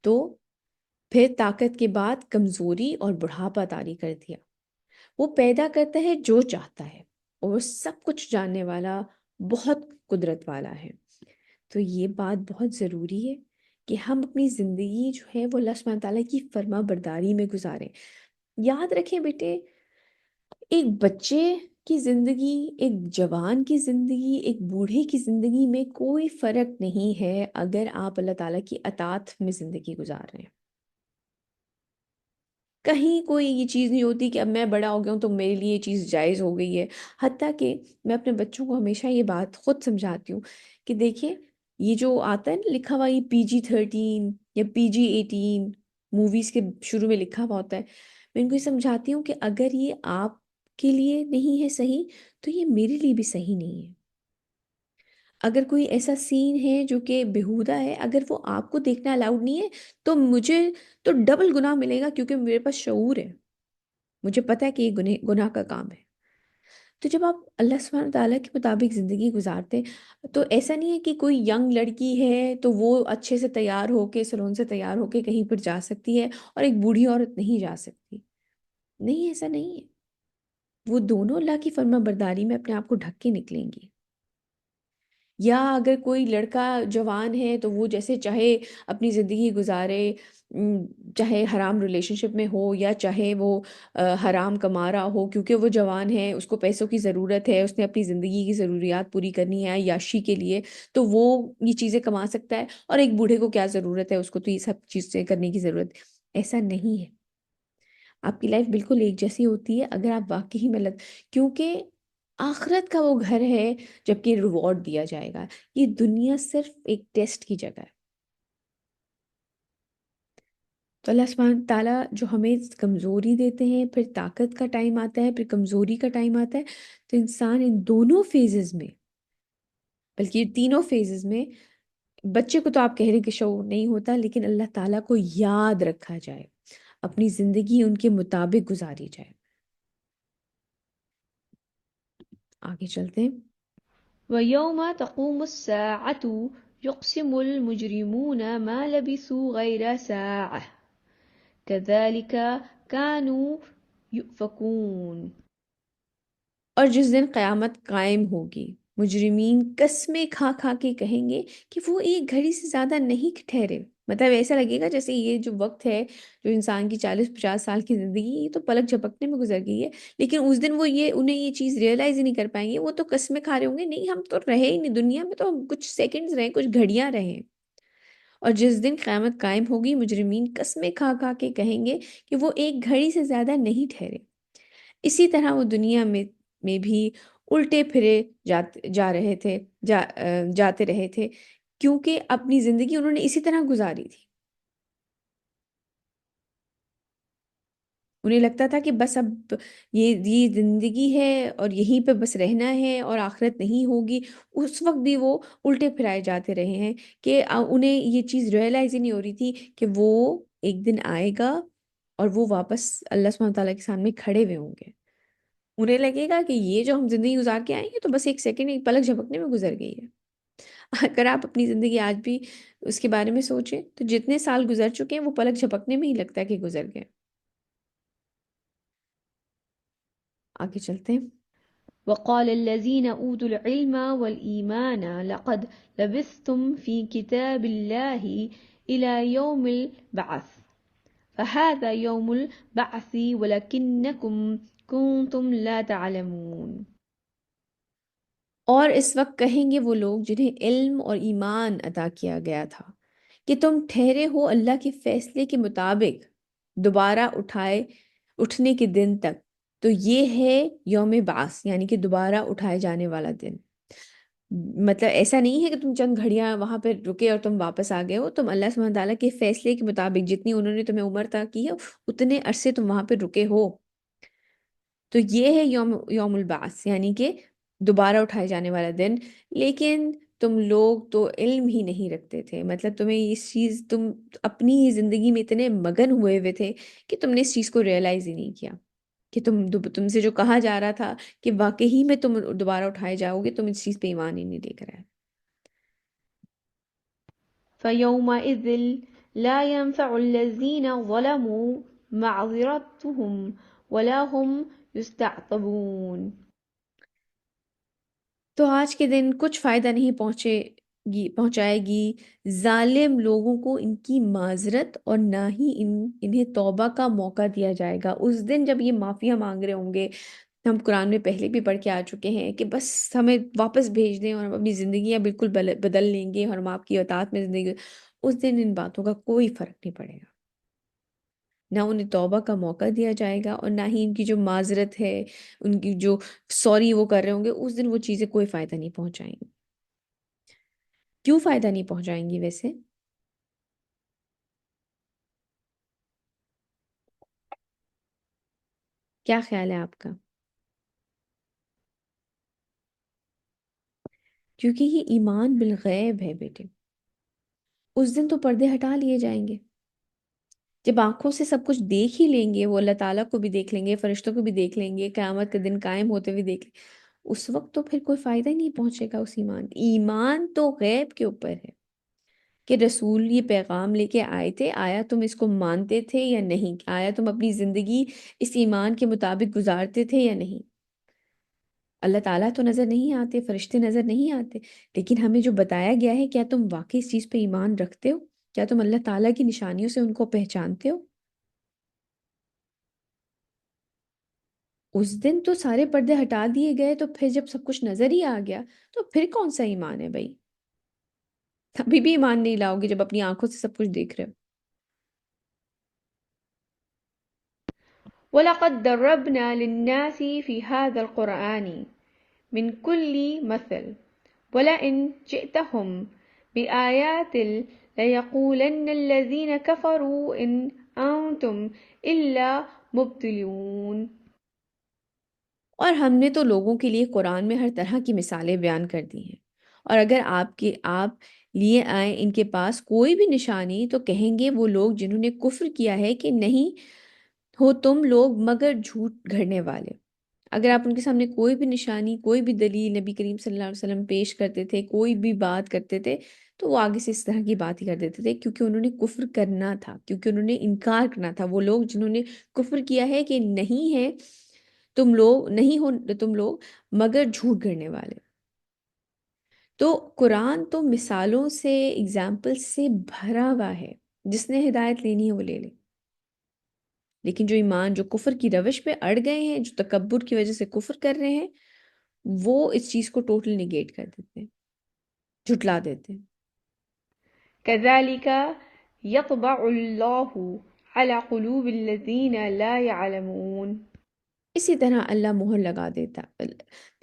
تو پھر طاقت کے بعد کمزوری اور بڑھاپا طاری کر دیا۔ وہ پیدا کرتا ہے جو چاہتا ہے، اور وہ سب کچھ جاننے والا، بہت قدرت والا ہے۔ تو یہ بات بہت ضروری ہے کہ ہم اپنی زندگی جو ہے وہ اللہ سبحانہ تعالیٰ کی فرما برداری میں گزاریں۔ یاد رکھیں بیٹے، ایک بچے کی زندگی، ایک جوان کی زندگی، ایک بوڑھے کی زندگی میں کوئی فرق نہیں ہے اگر آپ اللہ تعالیٰ کی اطاعت میں زندگی گزار رہے ہیں۔ کہیں کوئی یہ چیز نہیں ہوتی کہ اب میں بڑا ہو گیا ہوں تو میرے لیے یہ چیز جائز ہو گئی ہے۔ حتیٰ کہ میں اپنے بچوں کو ہمیشہ یہ بات خود سمجھاتی ہوں کہ دیکھیں، یہ جو آتا ہے نا لکھا ہوا، یہ PG-13 یا PG-18 موویز کے شروع میں لکھا ہوا ہوتا ہے، میں ان کو یہ سمجھاتی ہوں کہ اگر یہ آپ کے لیے نہیں ہے صحیح، تو یہ میرے لیے بھی صحیح نہیں ہے۔ اگر کوئی ایسا سین ہے جو کہ بیہودہ ہے، اگر وہ آپ کو دیکھنا الاؤڈ نہیں ہے، تو مجھے تو ڈبل گناہ ملے گا، کیونکہ میرے پاس شعور ہے، مجھے پتہ ہے کہ یہ گناہ کا کام ہے۔ تو جب آپ اللہ سبحانہ تعالیٰ کے مطابق زندگی گزارتے ہیں، تو ایسا نہیں ہے کہ کوئی ینگ لڑکی ہے تو وہ اچھے سے تیار ہو کے، سلون سے تیار ہو کے کہیں پر جا سکتی ہے اور ایک بوڑھی عورت نہیں جا سکتی۔ نہیں، ایسا نہیں ہے، وہ دونوں اللہ کی فرما برداری میں اپنے آپ کو ڈھک کے نکلیں گی۔ یا اگر کوئی لڑکا جوان ہے تو وہ جیسے چاہے اپنی زندگی گزارے، م، چاہے حرام ریلیشن شپ میں ہو یا چاہے وہ حرام کما رہا ہو، کیونکہ وہ جوان ہے، اس کو پیسوں کی ضرورت ہے، اس نے اپنی زندگی کی ضروریات پوری کرنی ہے عیاشی کے لیے، تو وہ یہ چیزیں کما سکتا ہے۔ اور ایک بوڑھے کو کیا ضرورت ہے، اس کو تو یہ سب چیزیں کرنے کی ضرورت ہے۔ ایسا نہیں ہے، آپ کی لائف بالکل ایک جیسی ہوتی ہے اگر آپ واقعی میں کیونکہ آخرت کا وہ گھر ہے جبکہ ریوارڈ دیا جائے گا۔ یہ دنیا صرف ایک ٹیسٹ کی جگہ ہے۔ تو اللہ سبحانہ تعالیٰ جو ہمیں کمزوری دیتے ہیں، پھر طاقت کا ٹائم آتا ہے، پھر کمزوری کا ٹائم آتا ہے، تو انسان ان دونوں فیزز میں، بلکہ یہ تینوں فیزز میں، بچے کو تو آپ کہہ رہے ہیں کہ شعور نہیں ہوتا، لیکن اللہ تعالیٰ کو یاد رکھا جائے، اپنی زندگی ان کے مطابق گزاری جائے۔ آگے چلتے ہیں۔ ويوم تقوم الساعة يقسم المجرمون ما لبثوا غير ساعة كذلك كانوا يؤفكون۔ اور جس دن قیامت قائم ہوگی، مجرمین قسمیں کھا کھا کے کہیں گے کہ وہ ایک گھڑی سے زیادہ نہیں ٹھہرے۔ مطلب ایسا لگے گا جیسے یہ جو وقت ہے، جو انسان کی 40-50 سال کی زندگی، یہ تو پلک جھپکنے میں گزر گئی ہے۔ لیکن اس دن وہ انہیں یہ چیز ریئلائز ہی نہیں کر پائیں گے، وہ تو قسمیں کھا رہے ہوں گے، نہیں ہم تو رہے ہی نہیں دنیا میں، تو ہم کچھ سیکنڈز رہے، کچھ گھڑیاں رہے۔ اور جس دن قیامت قائم ہوگی، مجرمین قسمیں کھا کھا کے کہیں گے کہ وہ ایک گھڑی سے زیادہ نہیں ٹھہرے۔ اسی طرح وہ دنیا میں بھی الٹے پھرے جا رہے تھے، جاتے رہے تھے، کیونکہ اپنی زندگی انہوں نے اسی طرح گزاری تھی۔ انہیں لگتا تھا کہ بس اب یہ زندگی ہے اور یہیں پہ بس رہنا ہے اور آخرت نہیں ہوگی۔ اس وقت بھی وہ الٹے پھرائے جاتے رہے ہیں کہ انہیں یہ چیز ریئلائز ہی نہیں ہو رہی تھی کہ وہ ایک دن آئے گا اور وہ واپس اللہ سبحانہ تعالیٰ کے سامنے کھڑے ہوئے ہوں گے۔ انہیں لگے گا کہ یہ جو ہم زندگی گزار کے آئیں گے تو بس ایک سیکنڈ، ایک پلک جھپکنے میں گزر گئی ہے۔ اگر آپ اپنی زندگی آج بھی اس کے بارے میں سوچیں تو جتنے سال گزر چکے ہیں وہ پلک جھپکنے میں ہی لگتا ہے کہ گزر گئے۔ آگے چلتے ہیں۔ وقال الذين أوتوا العلم والإيمان لقد لبثتم في كتاب الله إلى يوم البعث فهذا يوم البعث ولكنكم كنتم لا تعلمون۔ اور اس وقت کہیں گے وہ لوگ جنہیں علم اور ایمان عطا کیا گیا تھا کہ تم ٹھہرے ہو اللہ کے فیصلے کے مطابق دوبارہ اٹھنے کے دن تک، تو یہ ہے یوم بعث، یعنی کہ دوبارہ اٹھائے جانے والا دن۔ مطلب ایسا نہیں ہے کہ تم چند گھڑیاں وہاں پہ رکے اور تم واپس آ گئے ہو، تم اللہ سبحانہ تعالیٰ کے فیصلے کے مطابق جتنی انہوں نے تمہیں عمر عطا کی ہے اتنے عرصے تم وہاں پہ رکے ہو۔ تو یہ ہے یوم البعث، یعنی کہ دوبارہ اٹھائے جانے والا دن۔ لیکن تم لوگ تو علم ہی نہیں رکھتے تھے، مطلب تمہیں اس چیز، تم اپنی ہی زندگی میں اتنے مگن ہوئے تھے کہ تم نے اس چیز کو ریئلائز ہی نہیں کیا کہ تم سے جو کہا جا رہا تھا کہ واقعی میں تم دوبارہ اٹھائے جاؤ گے، تم اس چیز پہ ایمان ہی نہیں لے کر آئے۔ فيومئذ لا ينفع الذين ظلموا معذرتهم ولا هم يستعتبون. تو آج کے دن کچھ فائدہ نہیں پہنچائے گی ظالم لوگوں کو ان کی معذرت، اور نہ ہی انہیں توبہ کا موقع دیا جائے گا۔ اس دن جب یہ معافیاں مانگ رہے ہوں گے، ہم قرآن میں پہلے بھی پڑھ کے آ چکے ہیں کہ بس ہمیں واپس بھیج دیں اور ہم اپنی زندگیاں بالکل بدل لیں گے اور ہم آپ کی اطاعت میں زندگی، اس دن ان باتوں کا کوئی فرق نہیں پڑے گا۔ نہ انہیں توبہ کا موقع دیا جائے گا، اور نہ ہی ان کی جو معذرت ہے، ان کی جو سوری وہ کر رہے ہوں گے، اس دن وہ چیزیں کوئی فائدہ نہیں پہنچائیں گی۔ کیوں فائدہ نہیں پہنچائیں گی ویسے؟ کیا خیال ہے آپ کا؟ کیونکہ یہ ایمان بالغیب ہے بیٹے۔ اس دن تو پردے ہٹا لیے جائیں گے، جب آنکھوں سے سب کچھ دیکھ ہی لیں گے، وہ اللہ تعالیٰ کو بھی دیکھ لیں گے، فرشتوں کو بھی دیکھ لیں گے، قیامت کے دن قائم ہوتے ہوئے دیکھ لیں گے، اس وقت تو پھر کوئی فائدہ ہی نہیں پہنچے گا اس ایمان تو غیب کے اوپر ہے کہ رسول یہ پیغام لے کے آئے تھے، آیا تم اس کو مانتے تھے یا نہیں، آیا تم اپنی زندگی اس ایمان کے مطابق گزارتے تھے یا نہیں۔ اللہ تعالیٰ تو نظر نہیں آتے، فرشتے نظر نہیں آتے، لیکن ہمیں جو بتایا گیا ہے، کیا تم واقعی اس چیز پہ ایمان رکھتے ہو؟ کیا تم اللہ تعالیٰ کی نشانیوں سے ان کو پہچانتے ہو؟ اس دن تو سارے پردے ہٹا دیے گئے، تو پھر جب سب کچھ نظر ہی آ گیا تو پھر کون سا ایمان ہے بھائی؟ ابھی بھی ایمان نہیں لاؤ گے جب اپنی آنکھوں سے سب کچھ دیکھ رہے ہو۔ وَلَقَدْ ضَرَبْنَا لِلنَّاسِ فِي هَذَا الْقُرْآنِ مِنْ كُلِّ مَثَلٍ وَلَئِنْ جِئْتَهُمْ بِآيَاتٍ لَيَقُولَنَّ الَّذِينَ كَفَرُوا إِنْ أَنْتُمْ إِلَّا مُبْطِلُونَ۔ اور ہم نے تو لوگوں کے لیے قرآن میں ہر طرح کی مثالیں بیان کر دی ہیں، اور اگر آپ لیے آئیں ان کے پاس کوئی بھی نشانی، تو کہیں گے وہ لوگ جنہوں نے کفر کیا ہے کہ نہیں ہو تم لوگ مگر جھوٹ گھڑنے والے۔ اگر آپ ان کے سامنے کوئی بھی نشانی، کوئی بھی دلیل نبی کریم صلی اللہ علیہ وسلم پیش کرتے تھے، کوئی بھی بات کرتے تھے، تو وہ آگے سے اس طرح کی بات ہی کر دیتے تھے، کیونکہ انہوں نے کفر کرنا تھا، کیونکہ انہوں نے انکار کرنا تھا۔ وہ لوگ جنہوں نے کفر کیا ہے کہ نہیں ہے تم لوگ، نہیں ہو تم لوگ مگر جھوٹ گھڑنے والے۔ تو قرآن تو مثالوں سے، اگزامپل سے بھرا ہوا ہے، جس نے ہدایت لینی ہے وہ لے لے۔ لیکن جو ایمان، جو کفر کی روش پہ اڑ گئے ہیں، جو تکبر کی وجہ سے کفر کر رہے ہیں، وہ اس چیز کو ٹوٹل نیگیٹ کر دیتے ہیں، جھٹلا دیتے ہیں۔ كَذَلِكَ يَطْبَعُ اللَّهُ عَلَى قُلُوبِ الَّذِينَ لَا يَعْلَمُونَ۔ اسی طرح اللہ مہر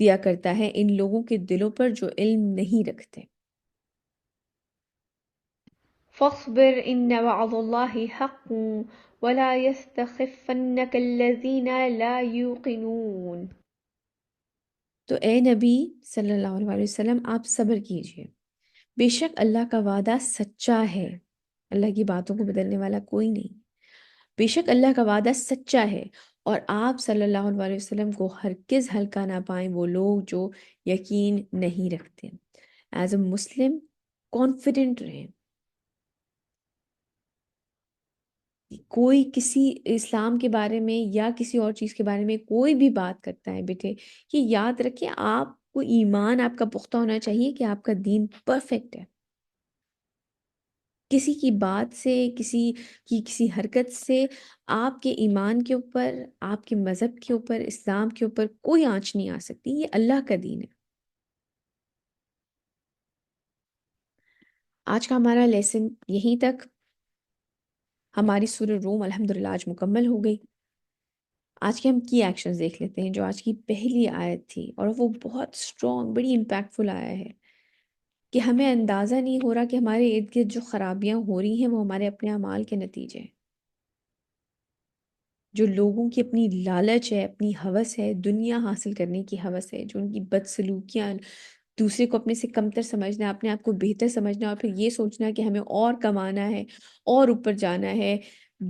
دیا کرتا ہے ان لوگوں کے دلوں پر جو علم نہیں رکھتے۔ فاصبر إن وعد الله حق ولا يستخفنك الذين لا يوقنون۔ تو اے نبی صلی اللہ علیہ وسلم، آپ صبر کیجئے، بے شک اللہ کا وعدہ سچا ہے، اللہ کی باتوں کو بدلنے والا کوئی نہیں۔ بے شک اللہ کا وعدہ سچا ہے، اور آپ صلی اللہ علیہ وسلم کو ہرگز ہلکا نہ پائیں وہ لوگ جو یقین نہیں رکھتے۔ ایز اے مسلم کانفیڈنٹ رہیں۔ کوئی کسی اسلام کے بارے میں یا کسی اور چیز کے بارے میں کوئی بھی بات کرتا ہے بیٹے، یہ یاد رکھیں، آپ کو ایمان آپ کا پختہ ہونا چاہیے کہ آپ کا دین پرفیکٹ ہے۔ کسی کی بات سے، کسی حرکت سے آپ کے ایمان کے اوپر، آپ کے مذہب کے اوپر، اسلام کے اوپر کوئی آنچ نہیں آ سکتی۔ یہ اللہ کا دین ہے۔ آج کا ہمارا لیسن یہیں تک۔ ہماری سورہ روم الحمدللہ آج مکمل ہو گئی۔ آج کے ہم کی ایکشنز دیکھ لیتے ہیں، جو آج کی پہلی آیت تھی، اور وہ بہت سٹرونگ، بڑی امپیکٹفل آیا ہے کہ ہمیں اندازہ نہیں ہو رہا کہ ہمارے ارد گرد جو خرابیاں ہو رہی ہیں وہ ہمارے اپنے اعمال کے نتیجے ہیں۔ جو لوگوں کی اپنی لالچ ہے، اپنی ہوس ہے، دنیا حاصل کرنے کی ہوس ہے، جو ان کی بدسلوکیاں، دوسرے کو اپنے سے کمتر سمجھنا، اپنے آپ کو بہتر سمجھنا، اور پھر یہ سوچنا کہ ہمیں اور کمانا ہے اور اوپر جانا ہے،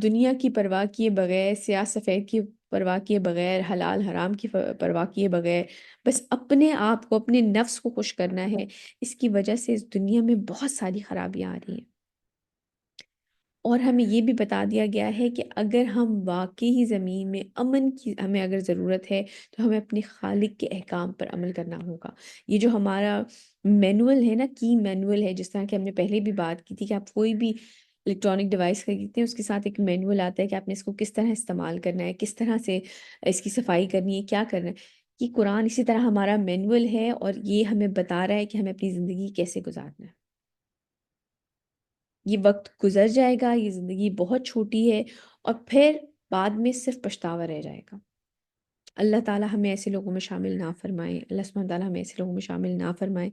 دنیا کی پرواہ کیے بغیر، سیاہ سفید کی پرواہ کیے بغیر، حلال حرام کی پرواہ کیے بغیر، بس اپنے آپ کو، اپنے نفس کو خوش کرنا ہے۔ اس کی وجہ سے اس دنیا میں بہت ساری خرابیاں آ رہی ہیں۔ اور ہمیں یہ بھی بتا دیا گیا ہے کہ اگر ہم واقعی زمین میں امن کی ہمیں اگر ضرورت ہے تو ہمیں اپنے خالق کے احکام پر عمل کرنا ہوگا۔ یہ جو ہمارا مینول ہے نا، کی مینول ہے، جس طرح کہ ہم نے پہلے بھی بات کی تھی کہ آپ کوئی بھی الیکٹرانک ڈیوائس خریدتے ہیں اس کے ساتھ ایک مینول آتا ہے کہ آپ نے اس کو کس طرح استعمال کرنا ہے، کس طرح سے اس کی صفائی کرنی ہے، کیا کرنا ہے۔ یہ قرآن اسی طرح ہمارا مینول ہے اور یہ ہمیں بتا رہا ہے کہ ہمیں اپنی زندگی کیسے گزارنا ہے۔ یہ وقت گزر جائے گا، یہ زندگی بہت چھوٹی ہے، اور پھر بعد میں صرف پچھتاوا رہ جائے گا۔ اللہ تعالیٰ ہمیں ایسے لوگوں میں شامل نہ فرمائے، اللہ سبحانہ تعالیٰ ہمیں ایسے لوگوں میں شامل نہ فرمائے،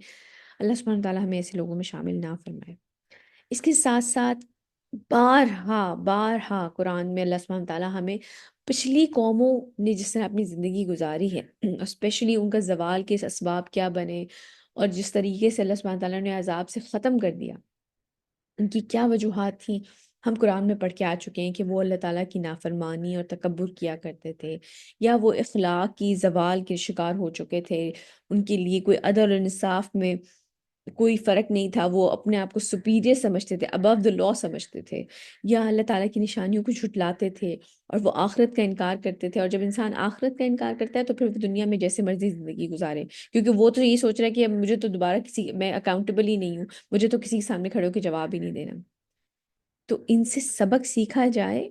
اللہ سبحانہ تعالیٰ ہمیں ایسے لوگوں میں شامل نہ فرمائے۔ اس کے ساتھ ساتھ بارہا بارہا قرآن میں اللہ سبحانہ تعالیٰ ہمیں پچھلی قوموں نے جس طرح اپنی زندگی گزاری ہے، اسپیشلی ان کا زوال کے اسباب کیا بنے، اور جس طریقے سے اللہ سبحانہ تعالیٰ نے عذاب سے ختم کر دیا، ان کی کیا وجوہات تھیں، ہم قرآن میں پڑھ کے آ چکے ہیں کہ وہ اللہ تعالیٰ کی نافرمانی اور تکبر کیا کرتے تھے، یا وہ اخلاق کی زوال کے شکار ہو چکے تھے، ان کے لیے کوئی عدل اور انصاف میں کوئی فرق نہیں تھا، وہ اپنے آپ کو سپیریئر سمجھتے تھے، ابو دا لا سمجھتے تھے، یا اللہ تعالیٰ کی نشانیوں کو جھٹلاتے تھے، اور وہ آخرت کا انکار کرتے تھے۔ اور جب انسان آخرت کا انکار کرتا ہے تو پھر وہ دنیا میں جیسے مرضی زندگی گزارے، کیونکہ وہ تو یہ سوچ رہا ہے کہ اب مجھے تو دوبارہ میں اکاؤنٹیبل ہی نہیں ہوں، مجھے تو کسی کے سامنے کھڑے ہو کے جواب ہی نہیں دینا۔ تو ان سے سبق سیکھا جائے،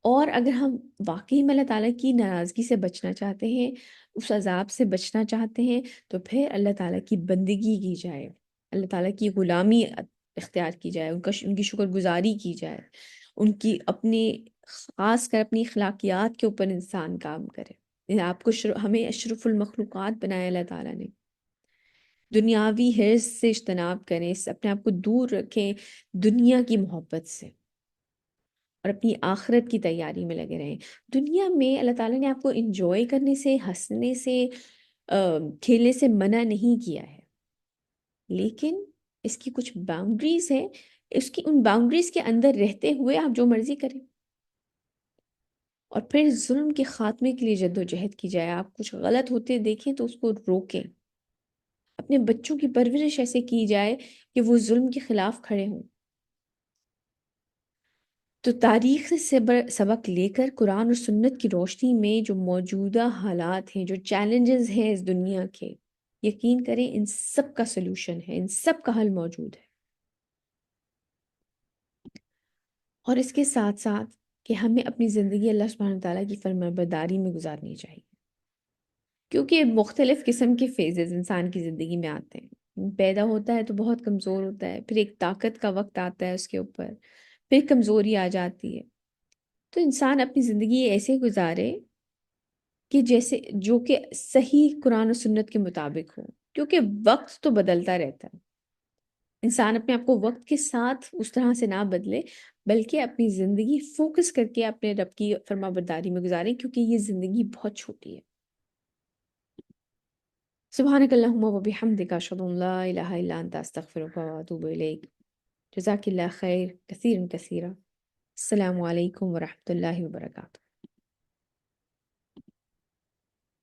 اور اگر ہم واقعی میں اللہ تعالیٰ کی ناراضگی سے بچنا چاہتے ہیں، اس عذاب سے بچنا چاہتے ہیں، تو پھر اللہ تعالیٰ کی بندگی کی جائے، اللہ تعالیٰ کی غلامی اختیار کی جائے، ان کی شکر گزاری کی جائے، ان کی اپنے خاص کر اپنی اخلاقیات کے اوپر انسان کام کرے۔ آپ کو ہمیں اشرف المخلوقات بنایا اللہ تعالیٰ نے۔ دنیاوی حرص سے اجتناب کریں، اپنے آپ کو دور رکھیں دنیا کی محبت سے، اور اپنی آخرت کی تیاری میں لگے رہیں۔ دنیا میں اللہ تعالیٰ نے آپ کو انجوائے کرنے سے، ہنسنے سے، کھیلنے سے منع نہیں کیا ہے، لیکن اس کی کچھ باؤنڈریز ہیں، اس کی ان باؤنڈریز کے اندر رہتے ہوئے آپ جو مرضی کریں، اور پھر ظلم کے خاتمے کے لیے جد و جہد کی جائے۔ آپ کچھ غلط ہوتے دیکھیں تو اس کو روکیں، اپنے بچوں کی پرورش ایسے کی جائے کہ وہ ظلم کے خلاف کھڑے ہوں۔ تو تاریخ سے سبق لے کر قرآن اور سنت کی روشنی میں جو موجودہ حالات ہیں، جو چیلنجز ہیں اس دنیا کے، یقین کریں ان سب کا سلوشن ہے، ان سب کا حل موجود ہے۔ اور اس کے ساتھ ساتھ کہ ہمیں اپنی زندگی اللہ سبحانہ تعالیٰ کی فرمانبرداری میں گزارنی چاہیے، کیونکہ مختلف قسم کے فیزز انسان کی زندگی میں آتے ہیں۔ پیدا ہوتا ہے تو بہت کمزور ہوتا ہے، پھر ایک طاقت کا وقت آتا ہے اس کے اوپر، پھر کمزوری آ جاتی ہے۔ تو انسان اپنی زندگی ایسے گزارے کہ جیسے جو کہ صحیح قرآن و سنت کے مطابق ہو، کیونکہ وقت تو بدلتا رہتا ہے۔ انسان اپنے آپ کو وقت کے ساتھ اس طرح سے نہ بدلے، بلکہ اپنی زندگی فوکس کر کے اپنے رب کی فرما برداری میں گزارے، کیونکہ یہ زندگی بہت چھوٹی ہے۔ سبحانک اللہم و بحمدک، اشہد ان لا الہ الا انت، استغفرک و اتوب الیک۔ جزاک اللہ خیر کثیرا کثیرا۔ السلام علیکم ورحمۃ اللہ وبرکاتہ۔